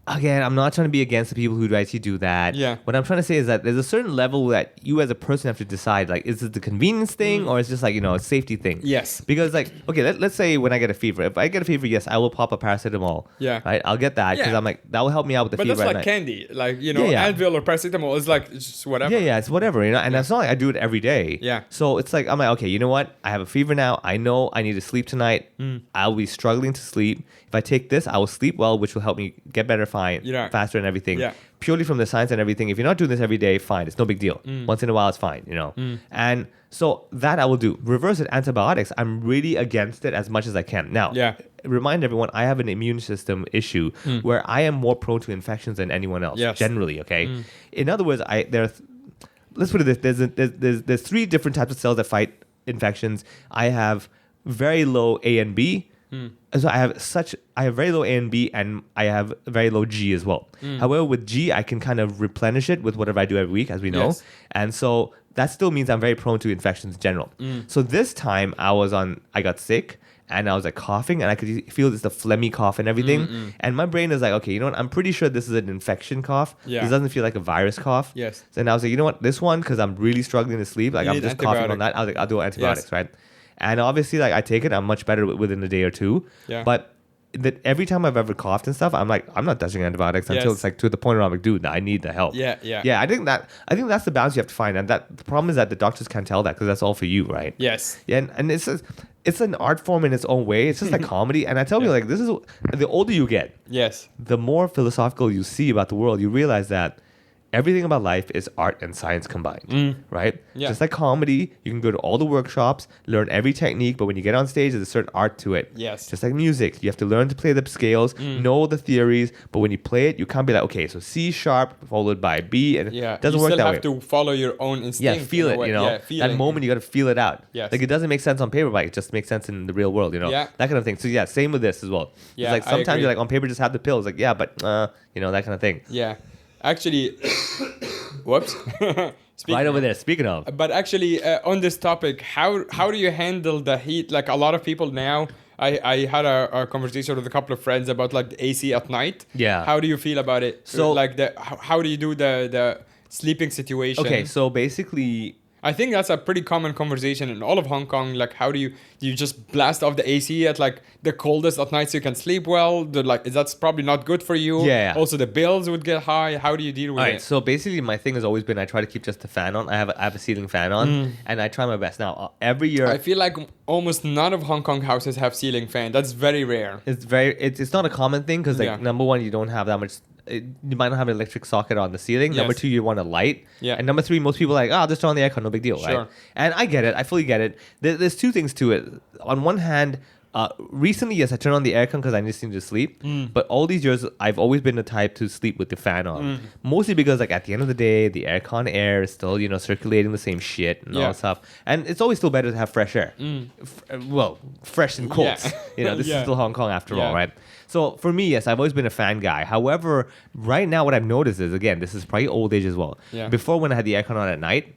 again, I'm not trying to be against the people who actually do that. Yeah. What I'm trying to say is that there's a certain level that you as a person have to decide, like, is it the convenience thing or is just like, a safety thing? Yes. Because like, okay, let's say when I get a fever, if I get a fever, yes, I will pop a paracetamol. Yeah. Right? I'll get that because Yeah. I'm like, that will help me out with the But fever that's at like night. candy, like Yeah. Advil or paracetamol is like it's just whatever. Yeah, it's whatever, and it's not like I do it every day. Yeah. So it's like, I'm like, okay, you know what? I have a fever now. I know I need to sleep tonight. I'll be struggling to sleep. If I take this, I will sleep well, which will help me get better faster and everything. Yeah. Purely from the science and everything. If you're not doing this every day, fine. It's no big deal. Once in a while, it's fine, And so that I will do. Reverse it, antibiotics. I'm really against it as much as I can. Now, Yeah. remind everyone, I have an immune system issue where I am more prone to infections than anyone else, Yes. generally, okay? In other words, let's put it this, there's three different types of cells that fight infections. I have very low A and B. So I have very low A and B, and I have very low G as well. However, with G, I can kind of replenish it with whatever I do every week, as we know. Yes. And so that still means I'm very prone to infections in general. So this time I got sick, and I was like coughing, and I could feel this the phlegmy cough and everything. And my brain is like, okay, you know what? I'm pretty sure this is an infection cough. Yeah. This doesn't feel like a virus cough. Yes. So then I was like, you know what? This one, because I'm really struggling to sleep, like You I'm need just coughing antibiotic. on that. I was like, I'll do antibiotics, Yes. right? And obviously, like I take it, I'm much better within a day or two. Yeah. But every time I've ever coughed and stuff, I'm like, I'm not touching antibiotics until Yes. it's like to the point where I'm like, dude, I need the help. Yeah. Yeah, I think that's the balance you have to find, and that the problem is that the doctors can't tell that because that's all for you, right? Yes. Yeah, and it's an art form in its own way. It's just like comedy, and I tell you, like, this is the older you get, Yes. the more philosophical you see about the world. You realize that everything about life is art and science combined, right? Yeah. Just like comedy, you can go to all the workshops, learn every technique, but when you get on stage, there's a certain art to it. Yes. Just like music, you have to learn to play the scales, know the theories, but when you play it, you can't be like, okay, so C sharp followed by B, and Yeah. it doesn't you work still that have way. to follow your own instinct. Yeah, feel in a it, way. Yeah, Yeah, feeling. that moment you got to feel it out. Yes. Like it doesn't make sense on paper, but it just makes sense in the real world, Yeah. That kind of thing. So yeah, same with this as well. Yeah, It's like I sometimes agree. you're like, on paper, just have the pill. It's like, yeah, but, that kind of thing. Yeah. Actually, whoops. Speaking Right over of- there, speaking of. But actually, on this topic, how do you handle the heat? Like a lot of people now, I had a conversation with a couple of friends about like the AC at night. Yeah. How do you feel about it? So- like how do you do the sleeping situation? Okay, so basically, I think that's a pretty common conversation in all of Hong Kong. Like, how do you just blast off the AC at like the coldest at night so you can sleep well? That's probably not good for you. Yeah. Also, the bills would get high. How do you deal with all it? right, so basically my thing has always been I try to keep just the fan on. I have a ceiling fan on, and I try my best. Now, every year, I feel like almost none of Hong Kong houses have ceiling fan. That's very rare. it's not a common thing because, like, Yeah. number one, you don't have that much. You might not have an electric socket on the ceiling. Number Yes. two, you want a light. Yeah. And number three, most people are like, oh, just turn on the aircon, no big deal, Sure. right? And I get it. I fully get it. There's two things to it. On one hand, recently, yes, I turned on the aircon because I just need to sleep. But all these years, I've always been the type to sleep with the fan on. Mostly because, like, at the end of the day, the aircon air is still, circulating the same shit and all Yeah. that stuff. And it's always still better to have fresh air. Fresh in quotes. Yeah. This Yeah. is still Hong Kong after Yeah. all, right? So for me, yes, I've always been a fan guy. However, right now what I've noticed is, again, this is probably old age as well. Yeah. Before, when I had the aircon on at night,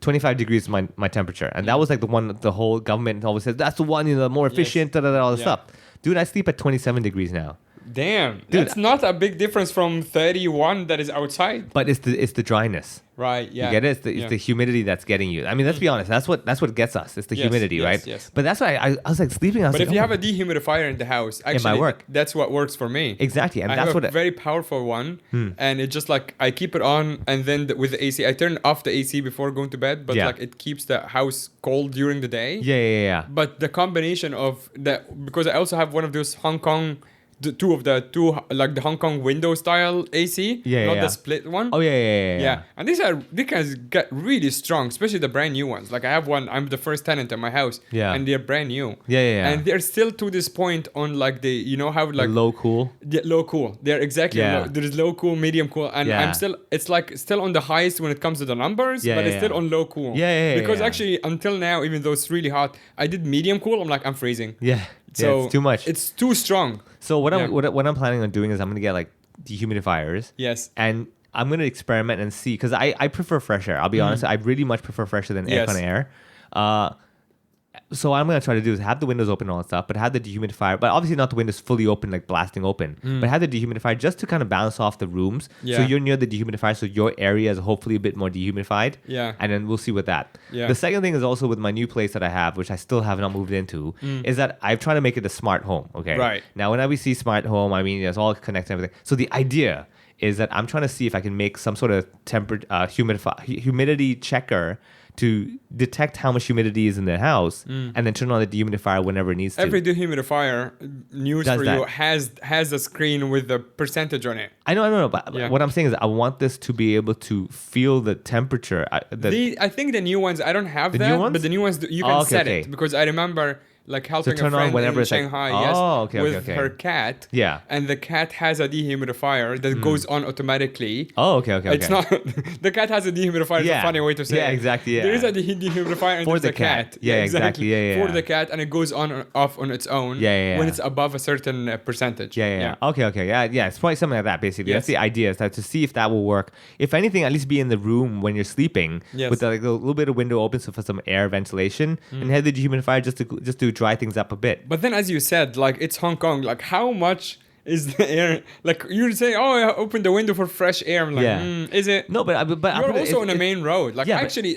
25 degrees is my temperature. And that was like the one that the whole government always says, that's the one, the more efficient, all this stuff. Dude, I sleep at 27 degrees now. Damn, Dude, that's not a big difference from 31 that is outside. But it's the dryness. Right, yeah. You get it? It's the humidity that's getting you. I mean, let's be honest. That's what gets us. It's the humidity, right? Yes. But that's why I was like sleeping. I was But like, if you have a dehumidifier in the house, actually, might work. that's what works for me. Exactly, and I that's have what a very powerful one, and it just like I keep it on, and then with the AC, I turn off the AC before going to bed, but like it keeps the house cold during the day. Yeah. But the combination of that, because I also have one of those Hong Kong. The two like the Hong Kong window style AC, not the split one. Oh yeah. And these guys get really strong, especially the brand new ones. Like I have one. I'm the first tenant in my house. Yeah. And they're brand new. Yeah. And they're still to this point on like how like low cool. Low cool. They're exactly low. There's low cool, medium cool, and I'm still. It's like still on the highest when it comes to the numbers, but it's still on low cool. Because actually until now, even though it's really hot, I did medium cool. I'm freezing. Yeah. So it's too much. It's too strong. So what I'm planning on doing is I'm gonna get like dehumidifiers. Yes. And I'm gonna experiment and see, because I prefer fresh air. I'll be honest. I really much prefer fresh air than aircon air. So what I'm gonna try to do is have the windows open and all that stuff, but have the dehumidifier. But obviously not the windows fully open, like blasting open. But have the dehumidifier just to kind of balance off the rooms. Yeah. So you're near the dehumidifier, so your area is hopefully a bit more dehumidified. Yeah. And then we'll see with that. Yeah. The second thing is also with my new place that I have, which I still have not moved into, is that I'm trying to make it a smart home. Okay. Right. Now, when we see smart home, I mean it's all connected and everything. So the idea is that I'm trying to see if I can make some sort of humidity checker to detect how much humidity is in the house, and then turn on the dehumidifier whenever it needs to. Every dehumidifier, news Does for that. you, has a screen with the percentage on it. I know, but what I'm saying is I want this to be able to feel the temperature. I think the new ones, I don't have The that, new ones? but the new ones, you can set okay. it. Because I remember like helping turn a on friend whenever in it's like- Shanghai, with her cat. Yeah. And the cat has a dehumidifier that goes on automatically. Oh, okay. It's not the cat has a dehumidifier. It's a funny way to say it. Yeah, exactly. Yeah. There is a dehumidifier and For there's the a cat. cat. Yeah, exactly. Yeah. For the cat, and it goes on or off on its own. Yeah. When it's above a certain percentage. Yeah. Okay. Yeah. It's probably something like that. Basically, Yes. that's the idea. Is that to see if that will work. If anything, at least be in the room when you're sleeping with like a little bit of window open, so for some air ventilation, and have the dehumidifier just to dry things up a bit. But then, as you said, like it's Hong Kong. Like, how much is the air? Like you say, oh, I open the window for fresh air. I'm like, is it? No, but You're also on a main road. Like, actually,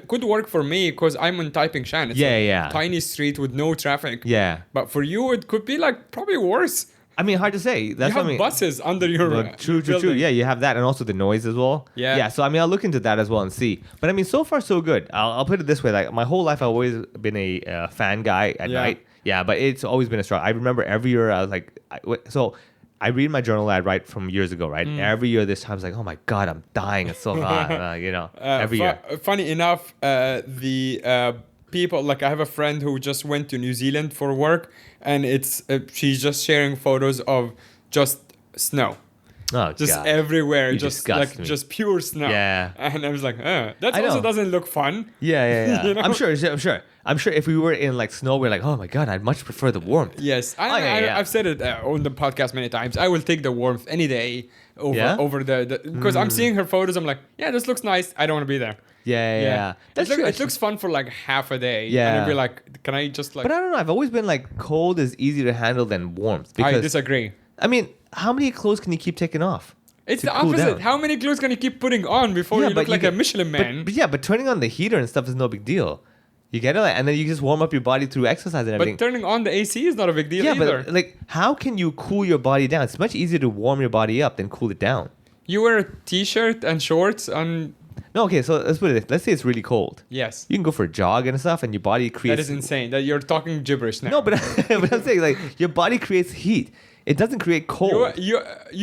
could work for me because I'm on Taiping Shan. It's a tiny street with no traffic. Yeah. But for you, it could be like probably worse. I mean, hard to say. That's You have buses under your True. building. Yeah, you have that, and also the noise as well. Yeah. So I mean, I'll look into that as well and see. But I mean, so far so good. I'll put it this way: like my whole life, I've always been a fan guy at night. Yeah, but it's always been a struggle. I remember every year I was like, I read my journal that I write from years ago, right? Every year this time I was like, oh my god, I'm dying. It's so hot. Every year. Funny enough, the people, like I have a friend who just went to New Zealand for work, and it's she's just sharing photos of just snow. Oh, just God. everywhere, You just disgust like me. just pure snow. Yeah. And I was like, that I also know. doesn't look fun. Yeah. You know? I'm sure. If we were in like snow, we're like, oh my god, I'd much prefer the warmth. Yes, yeah. I've said it on the podcast many times. I will take the warmth any day over the because I'm seeing her photos. I'm like, yeah, this looks nice. I don't want to be there. Yeah. That's true. It looks fun for like half a day. Yeah. And I'd be like, can I just like? But I don't know. I've always been like, cold is easier to handle than warmth. I Because disagree. I mean, how many clothes can you keep taking off? It's to the cool opposite. down? How many clothes can you keep putting on before you look like a Michelin man? But turning on the heater and stuff is no big deal. You get it? And then you just warm up your body through exercise and everything. But turning on the AC is not a big deal either. But like, how can you cool your body down? It's much easier to warm your body up than cool it down. You wear a t-shirt and shorts and... No, okay, so let's put it. Let's say it's really cold. Yes. You can go for a jog and stuff, and your body creates... That is insane. That you're talking gibberish now. No, but I'm saying, like, your body creates heat. It doesn't create cold. You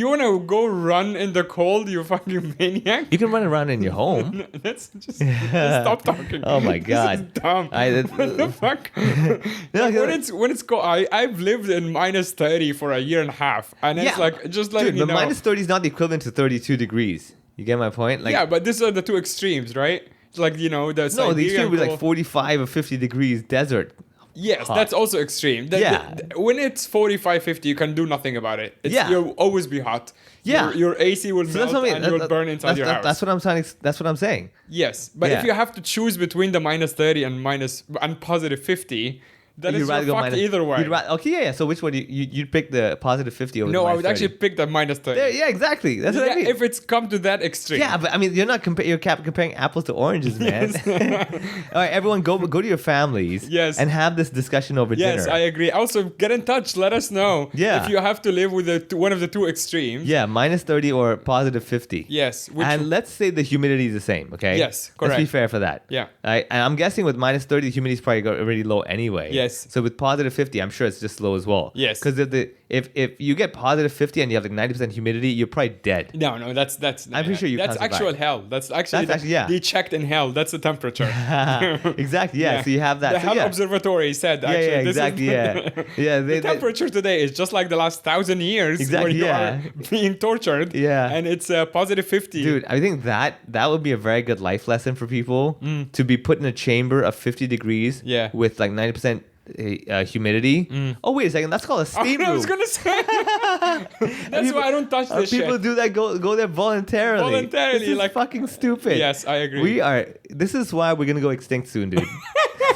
want to go run in the cold, you fucking maniac? You can run around in your home. Let's just stop talking. Oh my God. This is dumb. What the fuck? No, when it's cold, I've lived in minus 30 for a year and a half. And it's like, just letting Dude, you but know. minus 30 is not the equivalent to 32 degrees. You get my point? Like, yeah, but these are the two extremes, right? It's like, the no, the extreme would be like 45 or 50 degrees desert. Yes, hot. that's also extreme. Yeah. When it's 45, 50, you can do nothing about it. Yeah. You'll always be hot. Yeah. Your AC will So that's melt what I mean. and you'll burn inside your house. That's what I'm saying. That's what I'm saying. Yes, but Yeah. if you have to choose between the minus 30 and positive 50, then You'd it's rather go fucked minus- either way. Okay, yeah. So which one you'd pick the positive 50 over? No, the I minus would actually 30? pick the minus 30. There, yeah, exactly. That's what I mean. If it's come to that extreme. Yeah, but I mean, you're not comparing apples to oranges, man. All right, everyone, go to your families. Yes. And have this discussion over Yes, dinner. I agree. Also, get in touch. Let us know Yeah. if you have to live with one of the two extremes. Yeah, minus 30 or positive 50. Yes. And let's say the humidity is the same, okay? Yes, Let's be correct. fair for that. Yeah. And I'm guessing with minus 30, the humidity is probably already low anyway. Yes. So with positive 50, I'm sure it's just low as well. Yes. Because if you get positive 50 and you have like 90% humidity, you're probably dead. No, that's. I'm pretty sure you That's can't survive. actual hell. That's actually. yeah. They checked in hell. That's the temperature. Exactly, yeah. So you have that. The So, Hell yeah. Observatory said. Yeah, Actually, yeah, this is exactly, yeah. Yeah, the temperature today is just like the last 1,000 years Exactly, where you yeah. are being tortured. Yeah. And it's positive 50. Dude, I think that would be a very good life lesson for people to be put in a chamber of 50 degrees Yeah. with like 90% humidity. Oh, wait a second. That's called a steam room. I was gonna say. That's why I don't touch this People shit. do that, go there voluntarily. Voluntarily, This is like- fucking stupid. Yes, I agree. This is why we're going to go extinct soon, dude.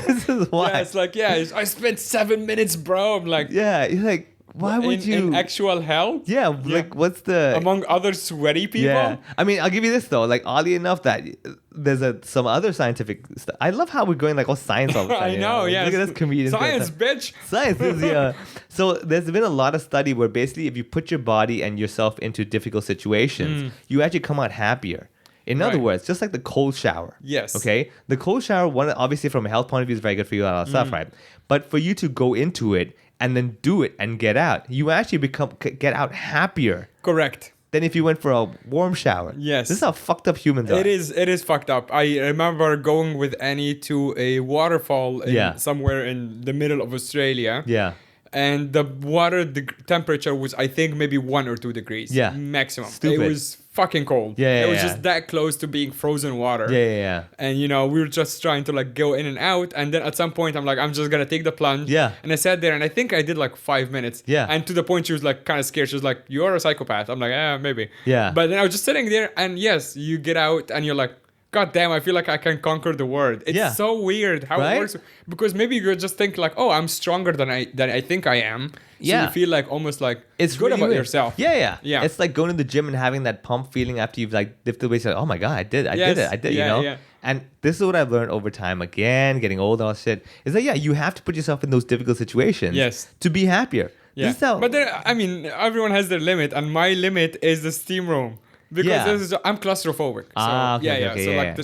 This is why. Yeah, it's like, I spent 7 minutes, bro. I'm like, Yeah, you're like, why would you? in actual hell? Yeah, like, what's the... Among other sweaty people? Yeah, I mean, I'll give you this though. Like, oddly enough, that there's some other scientific stuff. I love how we're going like all science all the time. I know, yeah. yeah. Look at us comedians. Science, bitch. Science is yeah. So there's been a lot of study where basically, if you put your body and yourself into difficult situations, you actually come out happier. In other Right. words, just like the cold shower. Yes. Okay. The cold shower, one obviously from a health point of view, is very good for you and all that stuff, right? But for you to go into it and then do it and get out, you actually get out happier Correct. than if you went for a warm shower. Yes. This is how fucked up humans are. It is fucked up. I remember going with Annie to a waterfall somewhere in the middle of Australia. Yeah. And the water temperature was, I think, maybe 1 or 2 degrees. Yeah. Maximum. Stupid. It was fucking cold. Yeah, It was yeah. just that close to being frozen water. Yeah. And, we were just trying to, like, go in and out. And then at some point, I'm like, I'm just going to take the plunge. Yeah. And I sat there, and I think I did, like, 5 minutes. Yeah. And to the point, she was, like, kind of scared. She was like, you're a psychopath. I'm like, maybe. Yeah. But then I was just sitting there, and yes, you get out, and you're like, God damn, I feel like I can conquer the world. It's Yeah. so weird how Right? it works. Because maybe you just think like, oh, I'm stronger than I think I am. So Yeah. you feel like almost like It's good really about weird. yourself. Yeah. Yeah. It's like going to the gym and having that pump feeling after you've like lifted the weights. Like, oh my God, I did it. Yes. I did, Yeah, you know? yeah. And this is what I've learned over time again, getting older, all shit, is that, you have to put yourself in those difficult situations Yes. to be happier. Yeah. This is how, But there, I mean, everyone has their limit, and my limit is the steam room. Because Yeah. I'm claustrophobic. So, okay, So yeah, like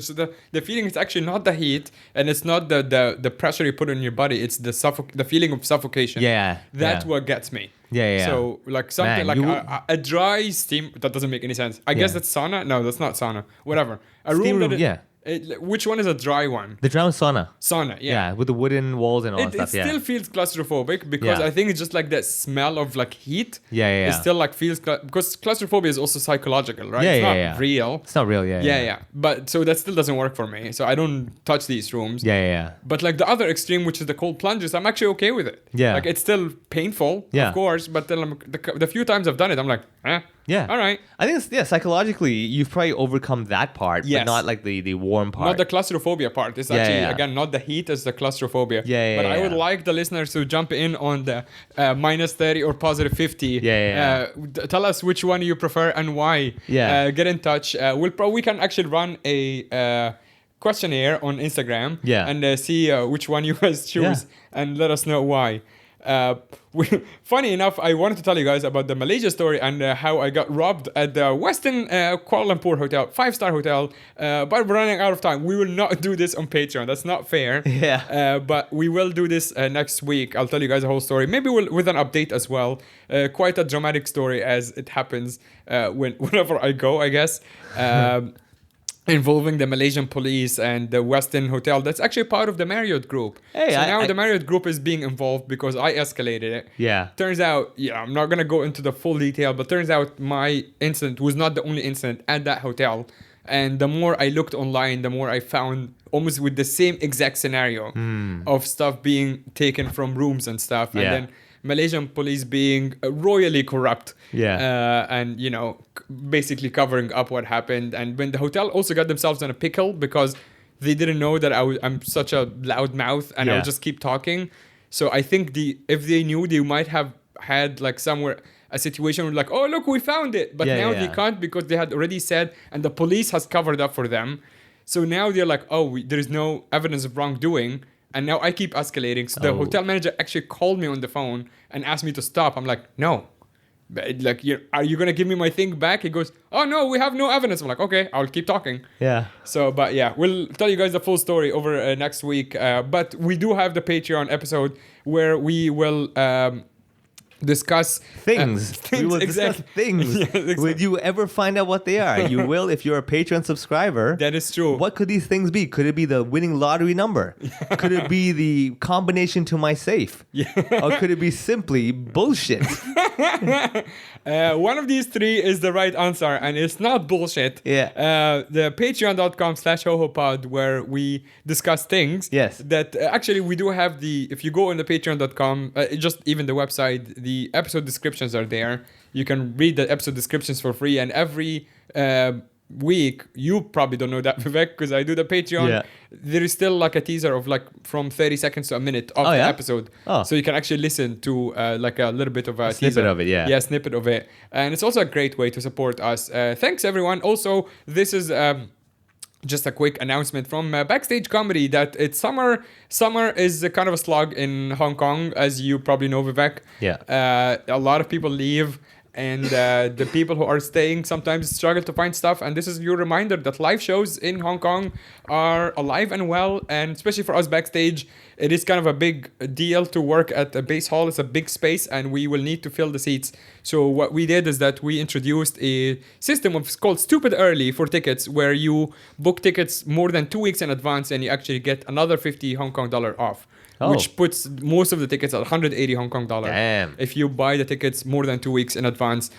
the feeling is actually not the heat, and it's not the pressure you put on your body. It's the feeling of suffocation. Yeah, That's yeah. what gets me. Yeah. So like something Man, like a dry steam that doesn't make any sense. I guess Yeah. that's sauna. No, that's not sauna. Whatever. A Steam room. room, yeah. Which one is a dry one? The drown sauna. Sauna. Yeah, with the wooden walls and all It that stuff. still feels claustrophobic because Yeah. I think it's just like that smell of like heat. Yeah. It still like feels because claustrophobia is also psychological, right? Yeah, it's yeah, not yeah. real. It's not real, Yeah. But so that still doesn't work for me. So I don't touch these rooms. Yeah. But like the other extreme, which is the cold plunges, I'm actually okay with it. Yeah. Like it's still painful, Yeah. of course. But then the few times I've done it, I'm like, Yeah. all right. I think psychologically, you've probably overcome that part, Yes. but not like the warm part. Not the claustrophobia part. It's Yeah, actually, yeah. again, not the heat, it's the claustrophobia. Yeah, But I would yeah. like the listeners to jump in on the minus 30 or positive 50. Yeah. Tell us which one you prefer and why. Yeah. Get in touch. We can actually run a questionnaire on Instagram. Yeah. And see which one you guys choose and let us know why. Funny enough, I wanted to tell you guys about the Malaysia story and how I got robbed at the Westin Kuala Lumpur hotel, 5-star hotel. But we're running out of time. We will not do this on Patreon. That's not fair. Yeah. But we will do this next week. I'll tell you guys the whole story. Maybe with an update as well. Quite a dramatic story as it happens whenever I go, I guess. Involving the Malaysian police and the Westin Hotel. That's actually part of the Marriott Group. Hey, so now the Marriott Group is being involved because I escalated it. Yeah. Turns out, I'm not going to go into the full detail, but turns out my incident was not the only incident at that hotel. And the more I looked online, the more I found almost with the same exact scenario of stuff being taken from rooms and stuff. Yeah. And then Malaysian police being royally corrupt. Yeah. And, basically covering up what happened. And when the hotel also got themselves in a pickle because they didn't know that I'm such a loud mouth and I would just keep talking. So I think if they knew, they might have had like somewhere a situation where like, oh, look, we found it. But now they can't because they had already said, and the police has covered up for them. So now they're like, oh, there is no evidence of wrongdoing. And now I keep escalating. So the hotel manager actually called me on the phone and asked me to stop. I'm like, no. Like, are you going to give me my thing back? He goes, oh, no, we have no evidence. I'm like, okay, I'll keep talking. Yeah. So, but yeah, we'll tell you guys the full story over next week. But we do have the Patreon episode where we will discuss things. We will discuss things. Yeah, exactly. Will you ever find out what they are? You will if you're a Patreon subscriber. That is true. What could these things be? Could it be the winning lottery number? Could it be the combination to my safe? Or could it be simply bullshit? One of these three is the right answer, and it's not bullshit. The patreon.com/hohopod where we discuss things. Yes. That actually we do have if you go on the patreon.com, just even the website, the episode descriptions are there. You can read the episode descriptions for free, and every week, you probably don't know that, Vivek, because I do the Patreon. There is still like a teaser of like from 30 seconds to a minute of the episode. So you can actually listen to like a little bit of a snippet teaser of it. Yeah, snippet of it. And it's also a great way to support us. Thanks, everyone. Also, this is just a quick announcement from Backstage Comedy that it's summer. Summer is a kind of a slog in Hong Kong, as you probably know, Vivek. A lot of people leave. And the people who are staying sometimes struggle to find stuff. And this is your reminder that live shows in Hong Kong are alive and well. And especially for us Backstage, it is kind of a big deal to work at a base hall. It's a big space and we will need to fill the seats. So what we did is that we introduced a system called Stupid Early for tickets, where you book tickets more than 2 weeks in advance and you actually get another 50 Hong Kong dollar off. Which puts most of the tickets at 180 Hong Kong dollar. Damn. If you buy the tickets more than 2 weeks in advance.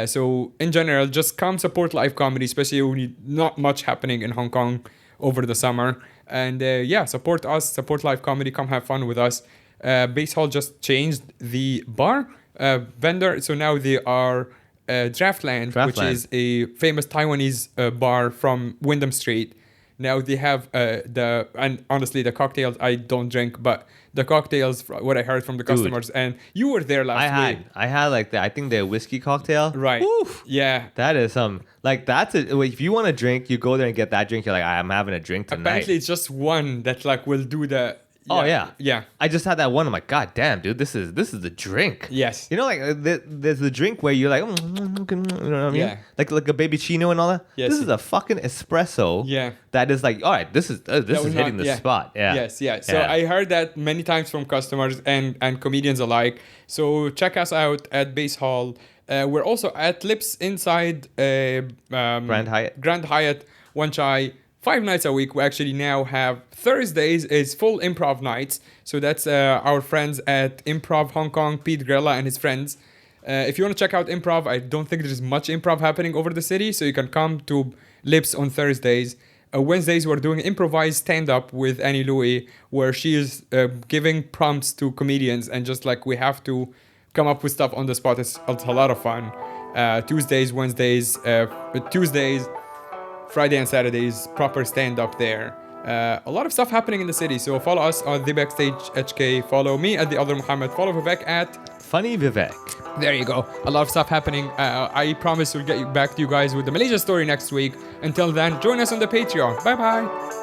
So in general, just come support live comedy, especially when not much happening in Hong Kong over the summer. And support us, support live comedy, come have fun with us. Base Hall just changed the bar vendor. So now they are Draftland, which is a famous Taiwanese bar from Wyndham Street. Now they have and honestly, the cocktails, I don't drink, but the cocktails, what I heard from the customers, and you were there last week. I had like I think the whiskey cocktail. Right. Oof. Yeah. That is if you want to drink, you go there and get that drink. You're like, I'm having a drink tonight. Apparently it's just one that like will do the... Yeah. I just had that one. I'm like, God damn, dude, this is the drink. Yes. You know, like there's the drink where you're like, you know what I mean? Yeah. Like a baby chino and all that. Yes. This is a fucking espresso. Yeah. That is like, all right, this is hitting the spot. Yeah. Yes. Yeah. So I heard that many times from customers and comedians alike. So check us out at Base Hall. We're also at Lips inside Grand Hyatt, Wan Chai. 5 nights a week. We actually now have Thursdays is full improv nights. So that's our friends at Improv Hong Kong, Pete Grella and his friends. If you want to check out improv, I don't think there's much improv happening over the city. So you can come to Lips on Thursdays. Wednesdays, we're doing improvised stand-up with Annie Louie, where she is giving prompts to comedians. And just like we have to come up with stuff on the spot. It's a lot of fun. Tuesdays, Wednesdays, Friday and Saturdays, proper stand-up there. A lot of stuff happening in the city. So follow us on The Backstage HK. Follow me at The Other Muhammad. Follow Vivek at Funny Vivek. There you go. A lot of stuff happening. I promise we'll get back to you guys with the Malaysia story next week. Until then, join us on the Patreon. Bye-bye.